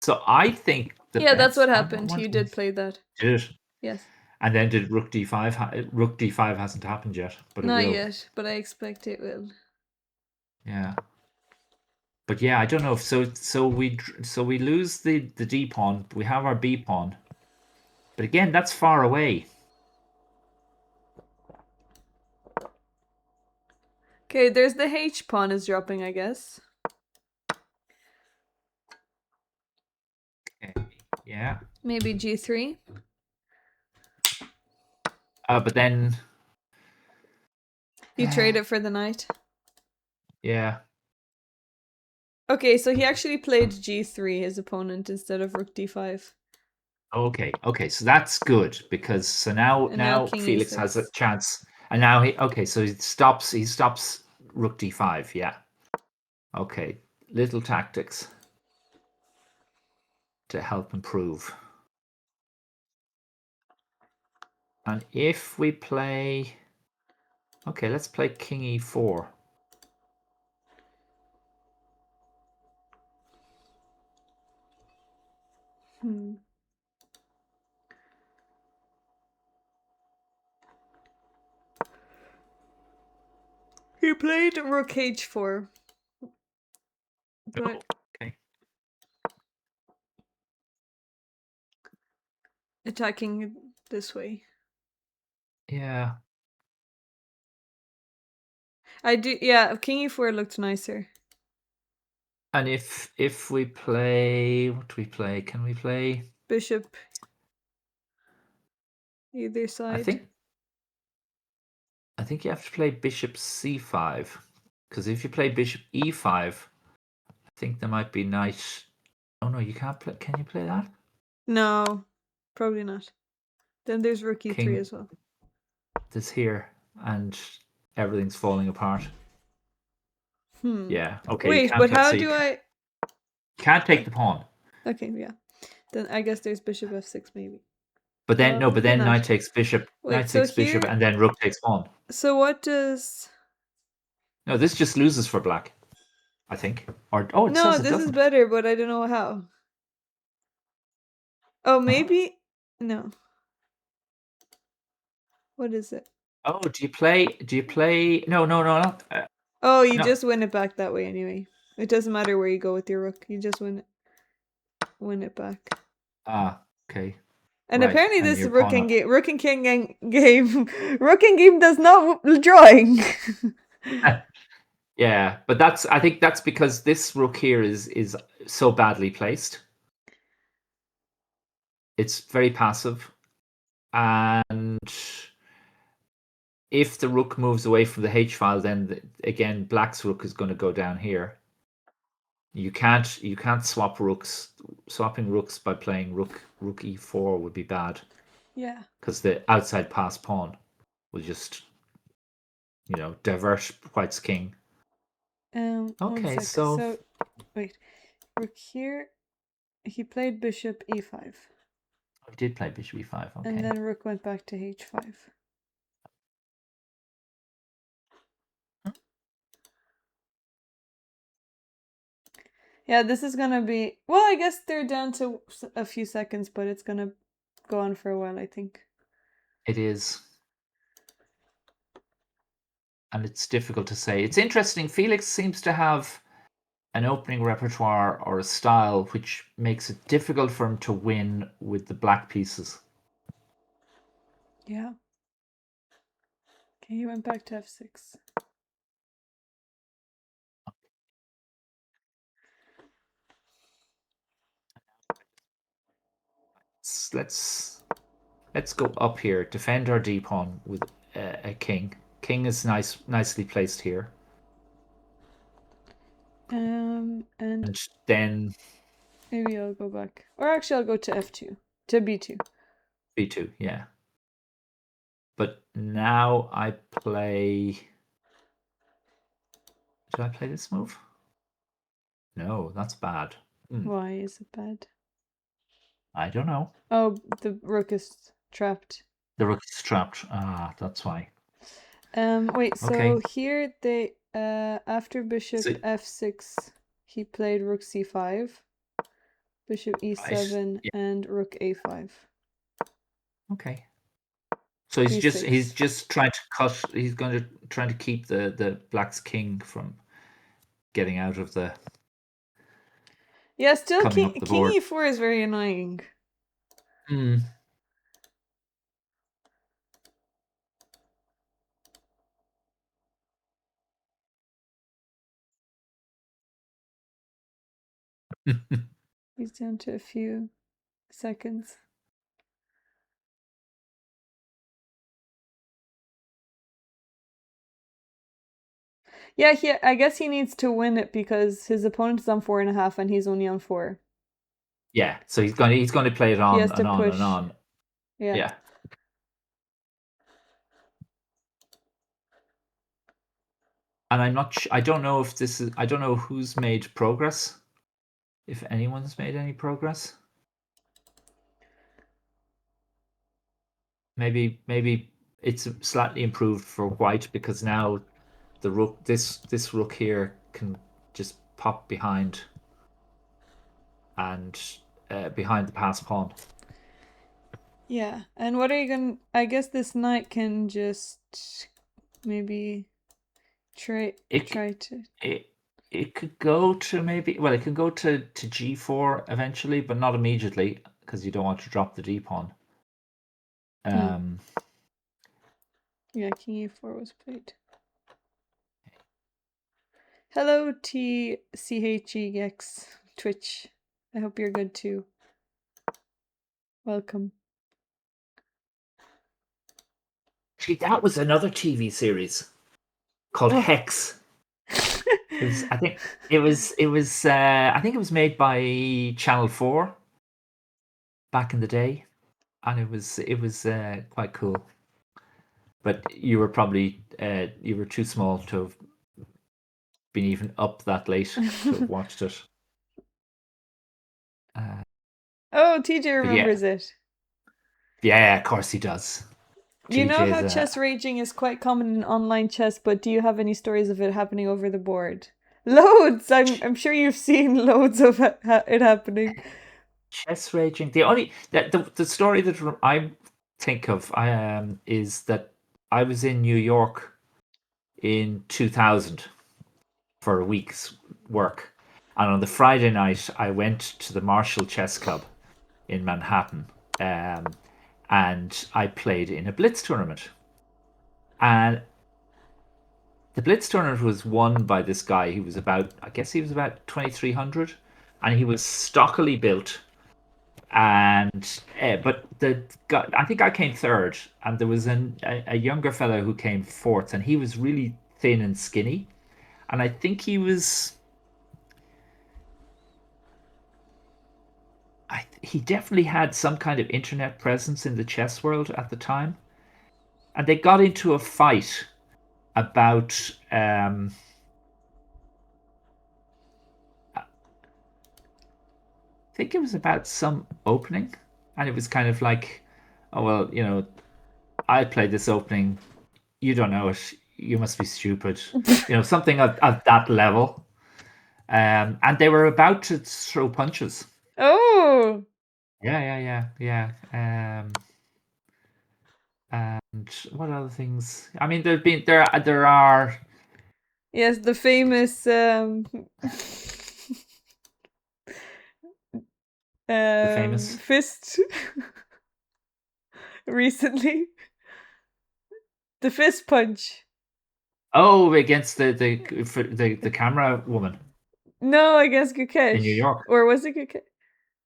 So I think Yeah, that's what happened. You did play that. Did it? Yes. And then did Rook D5? Rook D5 hasn't happened yet, but it Not will. yet, but I expect it will. Yeah. But yeah, I don't know. So we lose the D pawn. We have our B pawn. But again, that's far away. Okay, there's the H pawn is dropping, I guess. Okay. Yeah. Maybe G3. But then You trade it for the knight. yeah. Okay, so he actually played G3, his opponent, instead of Rook D5. Okay. So that's good because so now King Felix E6. has a chance. And now so he stops Rook D5, yeah. Okay. Little tactics to help improve. And if we play okay, let's play King E4. He played Rook H4. But okay. attacking this way. Yeah. I do, yeah, King E4 looked nicer. And if we play, what do we play? Can we play Bishop either side. I think you have to play Bishop C5 because if you play Bishop E5, I think there might be Knight. Oh no, you can't play. Can you play that? No, probably not. Then there's Rook E3 King as well. this here, and everything's falling apart. Yeah. Okay. Wait, but how do I? Can't take the pawn. Okay, yeah. Then I guess there's Bishop F6 maybe. But then no. But then not. Knight takes Bishop. Wait, Knight so takes Bishop, here- and then Rook takes pawn. So what does? No, this just loses for Black. I think. Or oh, it No, says it this is doesn't. better, but I don't know how. Oh, maybe no. What is it? Oh, do you play? No, not. Oh, you No. just win it back that way anyway. It doesn't matter where you go with your rook. You just win it back. Ah, okay. And Right, apparently and this your rook pawn and game, rook and game does not drawing. Yeah, but I think that's because this rook here is so badly placed. It's very passive, and if the rook moves away from the H file, then again Black's rook is going to go down here. You can't swap rooks. Swapping rooks by playing rook E4 would be bad. Yeah. Because the outside pass pawn will just divert White's king. Okay, so wait, rook here. He played Bishop E5. He did play Bishop E5. Okay. And then rook went back to H5. Yeah, this is gonna be. Well, I guess they're down to a few seconds, but it's gonna go on for a while, I think. It is. And it's difficult to say. It's interesting. Felix seems to have an opening repertoire or a style which makes it difficult for him to win with the black pieces. Yeah. Okay, he went back to F6. Let's go up here. Defend our D pawn with a king. King is nicely placed here. And then maybe I'll go back, or actually I'll go to F2, to B2. B2, yeah. But now I play. Did I play this move? No, that's bad. Why is it bad? I don't know. Oh, the rook is trapped. The rook is trapped. Ah, that's why. Wait. So okay. here they after bishop F6, he played rook C5. Bishop Right. e7 Yeah. and rook a5. Okay. So he's d6. just trying to cut. He's going to trying to keep the black's king from getting out of the Yeah, still coming king up the king board. e4 is very annoying. Hmm. He's down to a few seconds. Yeah, I guess he needs to win it because his opponent is on 4.5 and he's only on 4. Yeah. So he's going to play it He on has to and on and push. on. Yeah. Yeah. And I'm not. I don't know if this is. I don't know who's made progress. If anyone's made any progress. Maybe it's slightly improved for white because now the rook this rook here can just pop behind and behind the pass pawn. Yeah. And what are you going to... I guess this knight can just maybe try It try to... it it could go to maybe well it can go to g4 eventually, but not immediately because you don't want to drop the d pawn. Um, Yeah, king e4 was played. Hello, TCHEX Twitch. I hope you're good too. Welcome. Gee, that was another TV series called Oh. Hex. It was. I think it was. It was. I think it was made by Channel 4 back in the day, and it was. It was quite cool. But you were probably you were too small to have been even up that late to have watched it. Oh, TJ But yeah, remembers it. yeah, of course he does. You know how TJ's chess raging is quite common in online chess, but do you have any stories of it happening over the board? Loads! I'm sure you've seen loads of it happening. chess raging. The only the story that I think of is that I was in New York in 2000 for a week's work, and on the Friday night I went to the Marshall Chess Club in Manhattan, and I played in a blitz tournament, and the blitz tournament was won by this guy who was about, I guess he was about 2300, and he was stockily built. And but the guy, I think I came third, and there was a younger fellow who came fourth, and he was really thin and skinny, and I think he definitely had some kind of internet presence in the chess world at the time, and they got into a fight about I think it was about some opening, and it was kind of like, oh well, I played this opening, you don't know it, you must be stupid, something at that level. And they were about to throw punches. Oh! Yeah. And what other things? I mean, there are Yes, the famous the famous. fist recently. The fist punch. Oh, against the camera woman No, against in New Gukesh. York. Or was it Gukesh?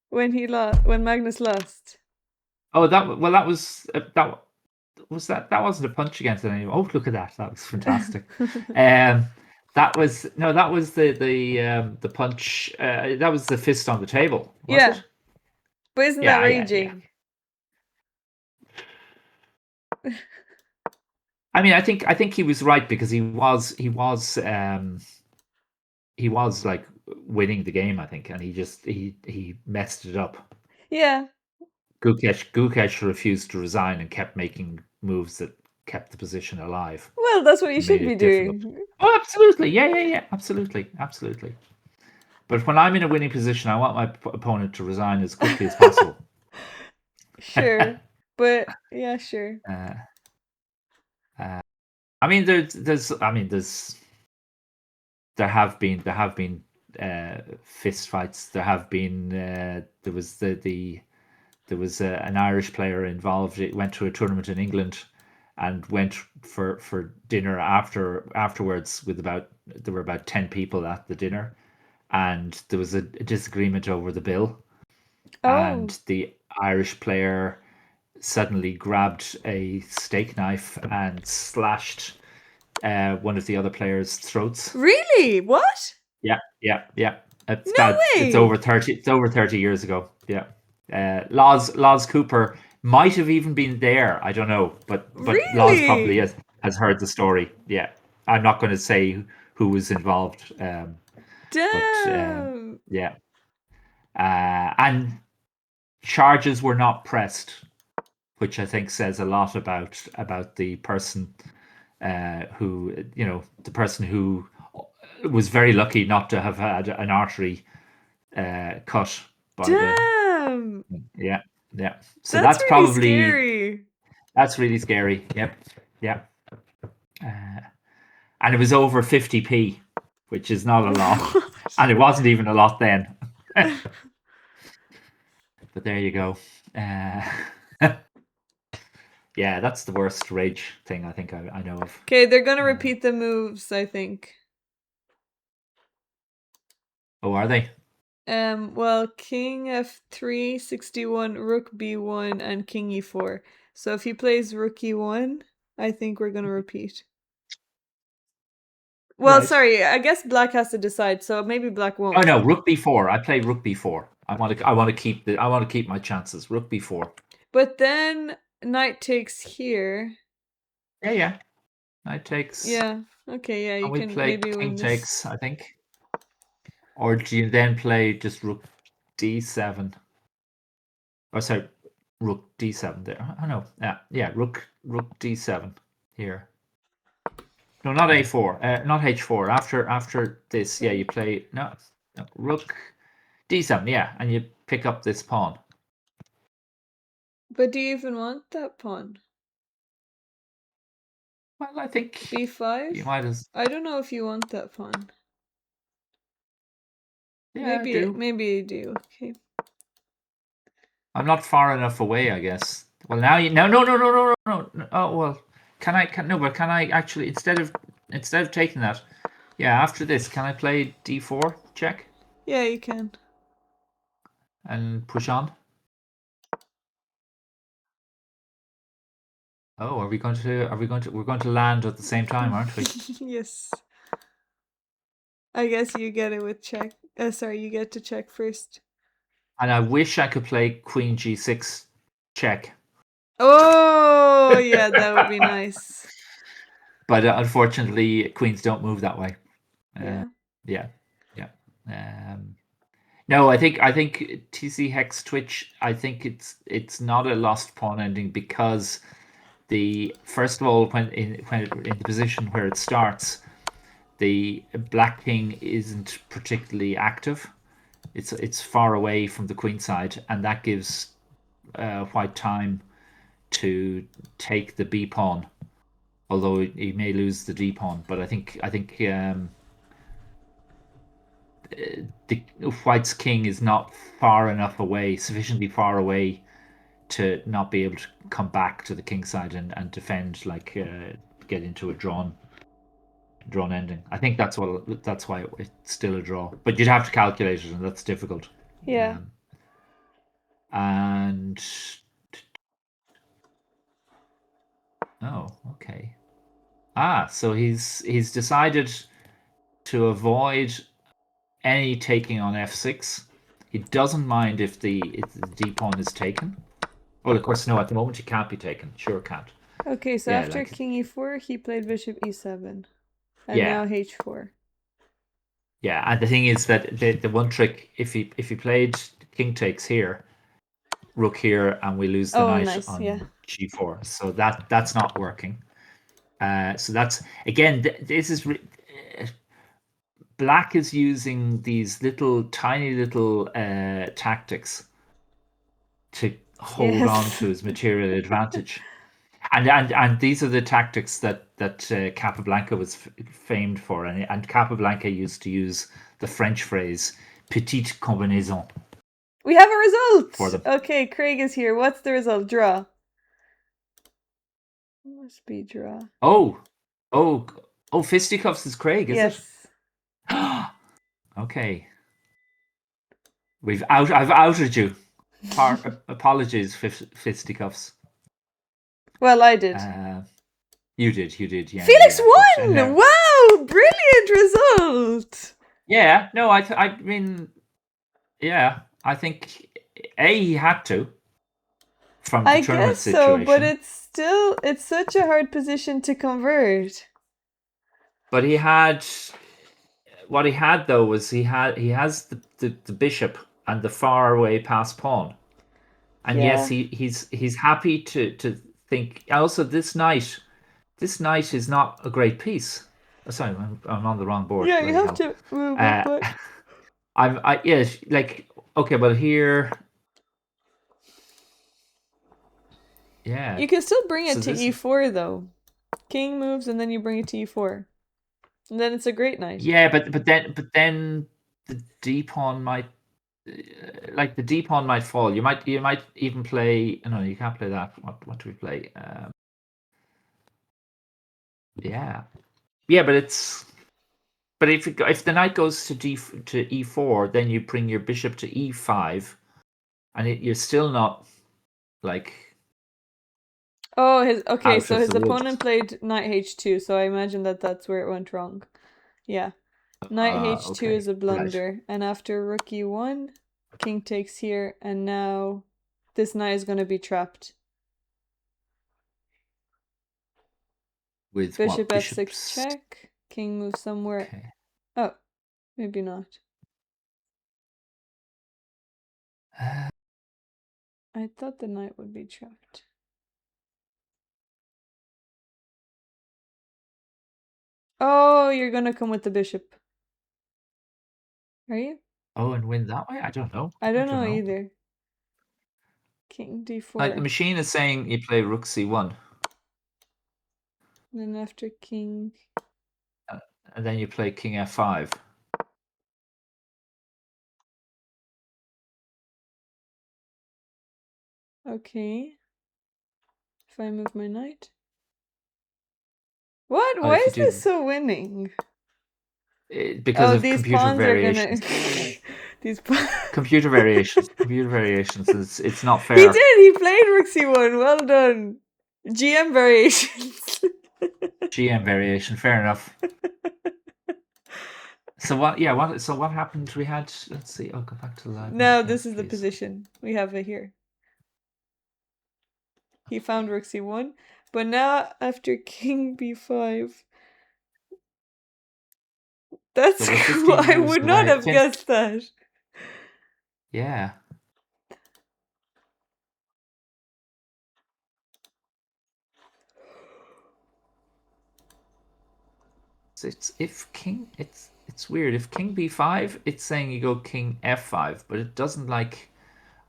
When Magnus lost. Oh, that that wasn't a punch against it anymore. Oh, look at that! That was fantastic. Um, that was the punch. That was the fist on the table, was Yeah. it? But isn't that Yeah. raging? I mean, I think he was right because he was like winning the game. I think, and he messed it up. Yeah. Gukesh refused to resign and kept making moves that kept the position alive Well, that's what you and made should be it difficult. doing. Oh, absolutely. Yeah. Absolutely. But when I'm in a winning position, I want my opponent to resign as quickly as possible. Sure. But yeah, sure. Uh, I mean, there have been fist fights. There was an Irish player involved. It went to a tournament in England, and went for dinner afterwards with there were about 10 people at the dinner, and there was a disagreement over the bill, Oh, and the Irish player suddenly grabbed a steak knife and slashed one of the other players' throats. really? What? Yeah, yeah, yeah. No It's way. over 30. It's over 30 years ago. Yeah. Laws Cooper might have even been there. I don't know, but Laws probably Really? has heard the story. Yeah, I'm not going to say who was involved, but Damn. yeah, and charges were not pressed, which I think says a lot about the person who the person who was very lucky not to have had an artery cut by the Damn. yeah, yeah. So That's that's really probably scary. that's really scary. Yep, yeah. And it was over 50p, which is not a lot, What? and it wasn't even a lot then. But there you go. Uh, yeah, that's the worst rage thing I think I know of. Okay, they're gonna repeat the moves, I think. Oh, are they? Well, King F3, 61, Rook B1, and King E4. So if he plays Rook E1, I think we're gonna repeat. Well, Right. sorry, I guess Black has to decide, so maybe Black Oh won't. no, Rook B4. I play Rook B4. I want to keep my chances. Rook B4. But then Knight takes here. Yeah, yeah. Knight takes, Yeah, okay, yeah, and you we can play maybe King win this. takes, I think. Or do you then play just Rook D7? Oh, sorry, Rook D7 there. Oh no, yeah, Rook D7 here. No, not A4, not H4. After this, yeah, you play no Rook D7, yeah, and you pick up this pawn. But do you even want that pawn? Well, I think you B5? might as I don't know if you want that pawn. yeah, I Maybe, do. maybe you do. Okay. I'm not far enough away, I guess. Well, now you no. Oh well, can I actually instead of taking that, yeah, after this, can I play D4 check Yeah, you can. and push on? Oh, we're going to land at the same time, aren't we? Yes. I guess you get it with check. Sorry, you get to check first. And I wish I could play Queen G6 check, Oh, yeah, that would be nice. but unfortunately, queens don't move that way. Uh, Yeah. yeah, yeah. Um, No, I think TC Hex Twitch. I think it's not a lost pawn ending because the first of all when in the position where it starts, the black king isn't particularly active. It's far away from the queen side, and that gives white time to take the b pawn. Although he may lose the d pawn, but I think the white's king is not far enough away, sufficiently far away to not be able to come back to the king side and defend, like get into a drawn ending. I think that's why it's still a draw. But you'd have to calculate it, and that's difficult. Yeah. Um, and oh, okay. So he's decided to avoid any taking on f6. He doesn't mind if the d pawn is taken. Well, of course, no. At the moment, he can't be taken. Sure, can't. Okay, so Yeah, after like King E4, he played Bishop E7. And yeah, now H4. yeah. And the thing is that the one trick, if he played king takes here, rook here, and we lose the Oh, knight nice. Yeah. on g4, so that's not working. So that's again. This is black is using these little tiny little tactics to hold on Yes. to his material advantage. And these are the tactics that Capablanca was famed for, and Capablanca used to use the French phrase "petite combinaison" We have a for result. them. Okay, Craig is here. What's the result? Draw. Must be draw. Oh, oh, oh! Fisticuffs is Craig, is it? Yes. Okay, I've outed you. Apologies, Fisticuffs. Well, I did. You did, yeah, Felix But won! Wow! Brilliant result! yeah, no, I mean, yeah, I think he had to from the I tournament guess so, but situation, it's such a hard position to convert. but what he had though was he has the bishop and the far away pass pawn, and yes, Yeah. he's happy to think. Also, this knight is not a great piece. Oh, sorry, I'm on the wrong board. Yeah, you Bloody have hell. to move it, Uh, but yes, like okay, well here, yeah. you can still bring So it to this, e4 though. King moves and then you bring it to e4. And then it's a great knight. yeah, but then the d pawn might like the d pawn might fall. You might even play. No, you can't play that. What do we play? Yeah, yeah, but if the knight goes to e4, then you bring your bishop to e5, and you're still not like Oh, okay, out so of his the woods. opponent played knight h2, so I imagine that's where it went wrong. Yeah. Knight h2 Okay, is a right. blunder, and after rook e1, king takes here, and now this knight is going to be trapped. With what Bishop f6 bishops? check, king moves somewhere. Okay. Oh, maybe not. Uh, I thought the knight would be trapped. Oh, you're going to come with the bishop. Are you? oh, and win that way? I don't know. I I don't don't know know. either. King Like the d4. machine is saying you play rook c1, Then after king. and then you play king f5. Okay. If I move my knight. What? Well, Why if you is this do, so winning? because Oh, of these computer pawns are gonna. variations. These pawns. Computer variations. Computer variations. It's not He fair. did. He played rook c1. Well done. GM variations. GM variation. Fair enough. So what? Yeah. What? So what happened? We had. Let's see. I'll go back to the live one Now again, this is the please. position. We have it here. He found rook c1, but now after king b5. That's So we're cool. 15 I moves would not away. have guessed that. Yeah. So it's if king. It's weird. If king b5, it's saying you go king f5, but it doesn't like.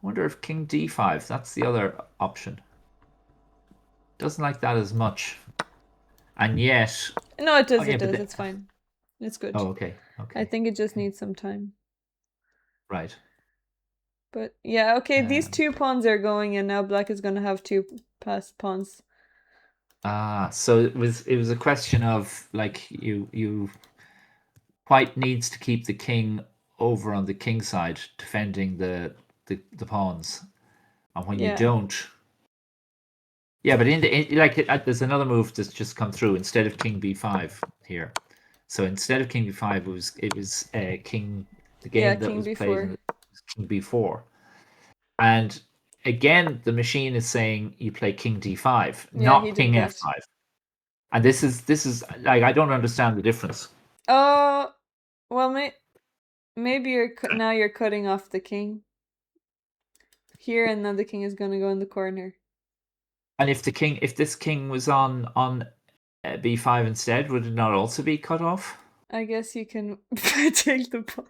I wonder if king d5. That's the other option. Doesn't like that as much. And yet, No, it oh does. yeah, It but does. It's fine. It's good. oh okay, I okay, think it just okay, needs some time. right. But yeah, okay, these Um, two pawns are going, and now black is going to have two passed pawns. so it was a question of like white needs to keep the king over on the king side, defending the pawns, and when you Yeah. don't, yeah, but there's another move that's just come through instead of king b5 here. So instead of king b5, it was king. The Yeah, game that king was played b4. was king b4. And again, the machine is saying you play king d5, Yeah, he not did king that. f5. And this is like I don't understand the difference. Oh, well, maybe now you're cutting off the king here, and then the king is going to go in the corner. And if this king was on b5 instead, would it not also be cut off? I guess you can take the pawn.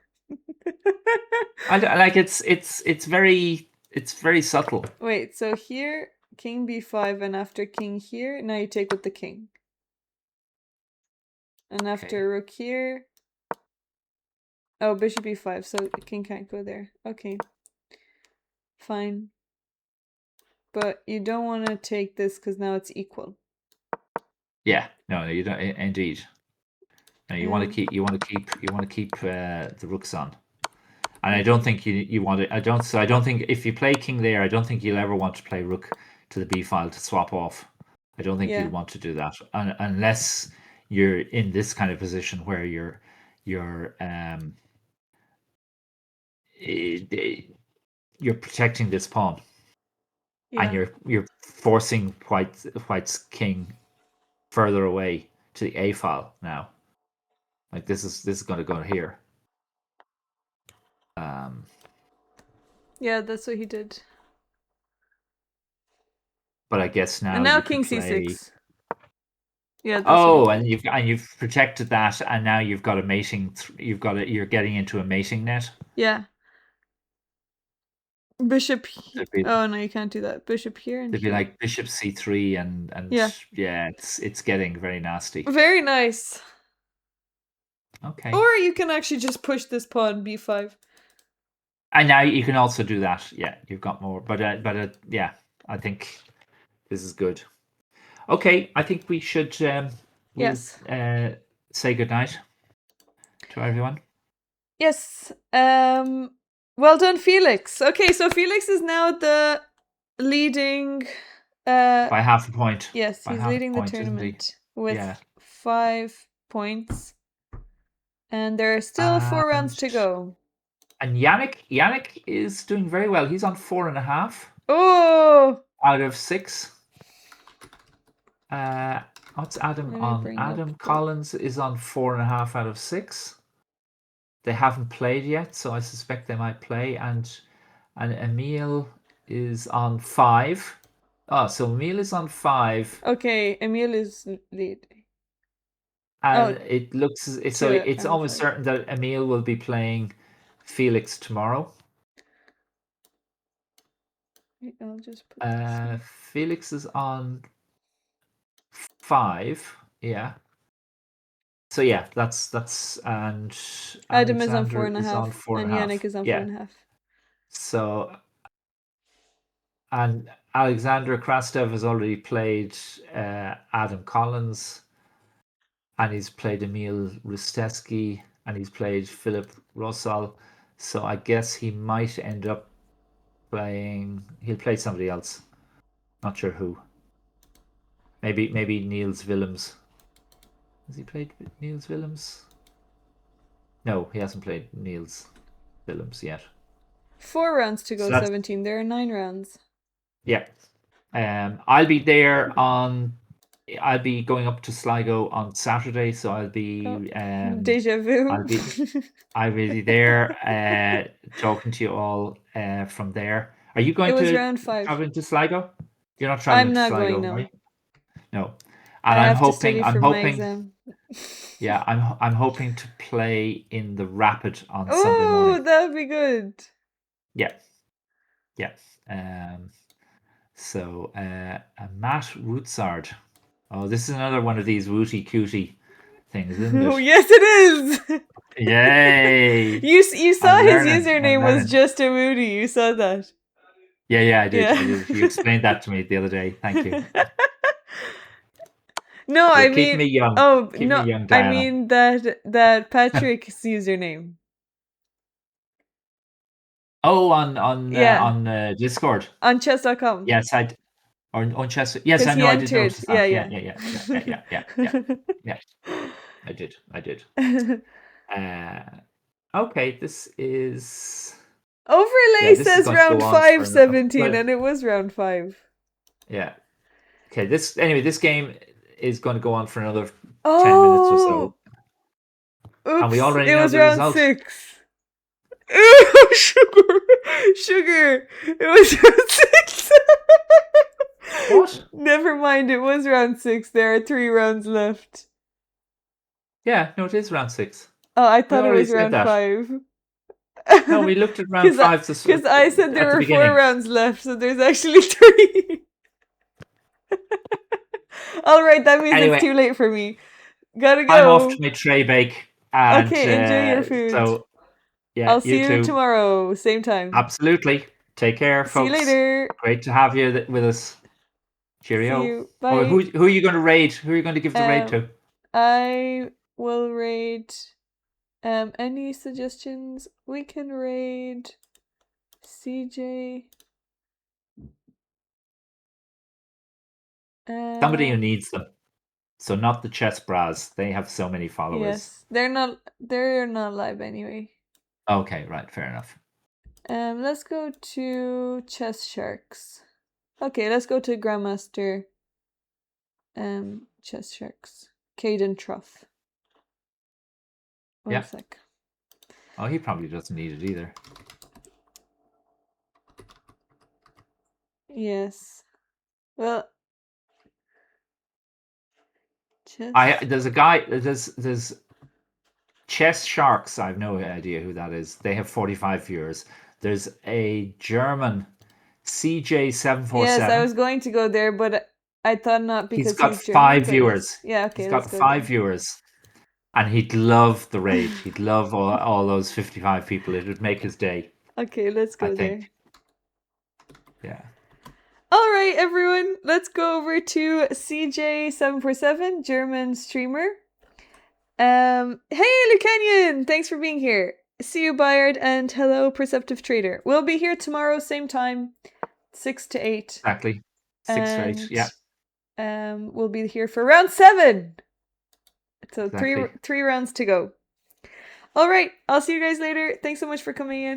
Like it's very subtle. Wait, so here king b5, and after king here, now you take with the king. And after rook here, oh, bishop e5, so king can't go there. Okay, fine. But you don't want to take this because now it's equal. Yeah, no, you don't. Indeed, no. You want to keep the rooks on, and I don't think you want to. I don't think if you play king there, I don't think you'll ever want to play rook to the b file to swap off. I don't think you'd want to do that unless you're in this kind of position where you're protecting this pawn, and you're forcing white's king further away to the a file now. Like this is going to go here. Yeah, that's what he did. But I guess now and now you king could play... c6. Yeah. Oh, and you've protected that, and now you've got a mating. You're getting into a mating net. Yeah. Bishop. Oh no, you can't do that. Bishop here and They'd be like bishop c3, and yeah, it's getting very nasty. Very nice. Okay. Or you can actually just push this pawn b5. And now you can also do that. Yeah, you've got more. But yeah, I think this is good. Okay, I think we should yes. Say goodnight to everyone. Yes. Well done, Felix. Okay, so Felix is now the leading by half a point. Yes, he's leading the tournament with 5 points. And there are still 4 rounds to go. And Yannick is doing very well. He's on 4.5. Oh! Out of 6. What's Adam on? Adam Collins is on 4.5 out of 6. They haven't played yet, so I suspect they might play. And Emil is on 5. Oh, so Emil is on 5. Okay, Emil is lead. And it looks so it's almost certain that Emil will be playing Felix tomorrow. I'll just put Felix is on 5. Yeah. So yeah, that's and Adam is on 4.5, and Yannick is on 4.5. So and Alexander Krastev has already played Adam Collins, and he's played Emil Rustesky, and he's played Philip Russell. So I guess he might end up playing. He'll play somebody else. Not sure who. Maybe Niels Willems. Has he played Niels Willems? No, he hasn't played Niels Willems yet. 4 rounds to go, 17. There are 9 rounds. Yeah. I'll be there on... I'll be going up to Sligo on Saturday, so I'll be... Deja vu. I'll be there talking to you all from there. Are you going to round 5. traveling to Sligo? You're not traveling to Sligo, going, no. Right? No. And I'm hoping... Yeah, I'm hoping to play in the Rapid on Sunday morning. Oh, that would be good. Yeah. Yeah. So Matt Wootsard. Oh, this is another one of these wooty cootie things, isn't it? Oh, yes, it is. Yay! You saw his username was just a Moody. You saw that. Yeah, I did. I did. You explained that to me the other day. Thank you. No, I mean, keep me young. Oh keep no, me young, Diana. I mean that Patrick's username. Oh, on Discord. On chess.com. Yes, on chess. Yes, I know. I did notice that. Yeah. I did. Okay, this is... Overlay says round 5, 17, and it was round 5. Yeah. Okay, this game is going to go on for another 10 minutes or so. Oops, and we already know was the round result. 6. Sugar. It was round 6. What? Never mind, it was round 6. There are 3 rounds left. Yeah, no, it is round 6. Oh, I We thought it already was said round that. 5. No, we looked at round Because 5 I said at there the were 4 beginning. rounds left, so there's actually 3. All right, that means it's Anyway, too late for me. Gotta I'm off to go. my tray bake, and Okay, enjoy your food. so yeah, I'll you see you too. tomorrow, same time. Absolutely. Take care, See you folks. later. Great to have you with us. See Cheerio. you. Or Bye. who are you going to raid? Who are you going to give the raid Um, to? I will raid. Any suggestions? We can raid CJ. Somebody who needs them. So not the chess bras. They have so many followers. Yes, they're not live anyway. Okay, right, fair enough. Let's go to Chess Sharks. Okay, let's go to Grandmaster. Chess Sharks. Caden Truff. One sec. Oh, he probably doesn't need it either. Yes. Well, there's a guy. There's Chess Sharks. I have no idea who that is. They have 45 viewers. There's a German CJ747. Yes, I was going to go there, but I thought not He's because got he's German. 5 But yes, viewers. yeah, okay, He's let's got go 5 there. viewers. And he'd love the raid. He'd love all those 55 people. It would make his day. Okay, let's go I think. there. Yeah. All right, everyone, let's go over to CJ747, German streamer. Hey, Lucanian, thanks for being here. See you, Bayard, and hello, Perceptive Trader. We'll be here tomorrow, same time, 6 to 8. Exactly. 6 to 8. Yeah. We'll be here for round 7. So exactly. three rounds to go. All right, I'll see you guys later. Thanks so much for coming in.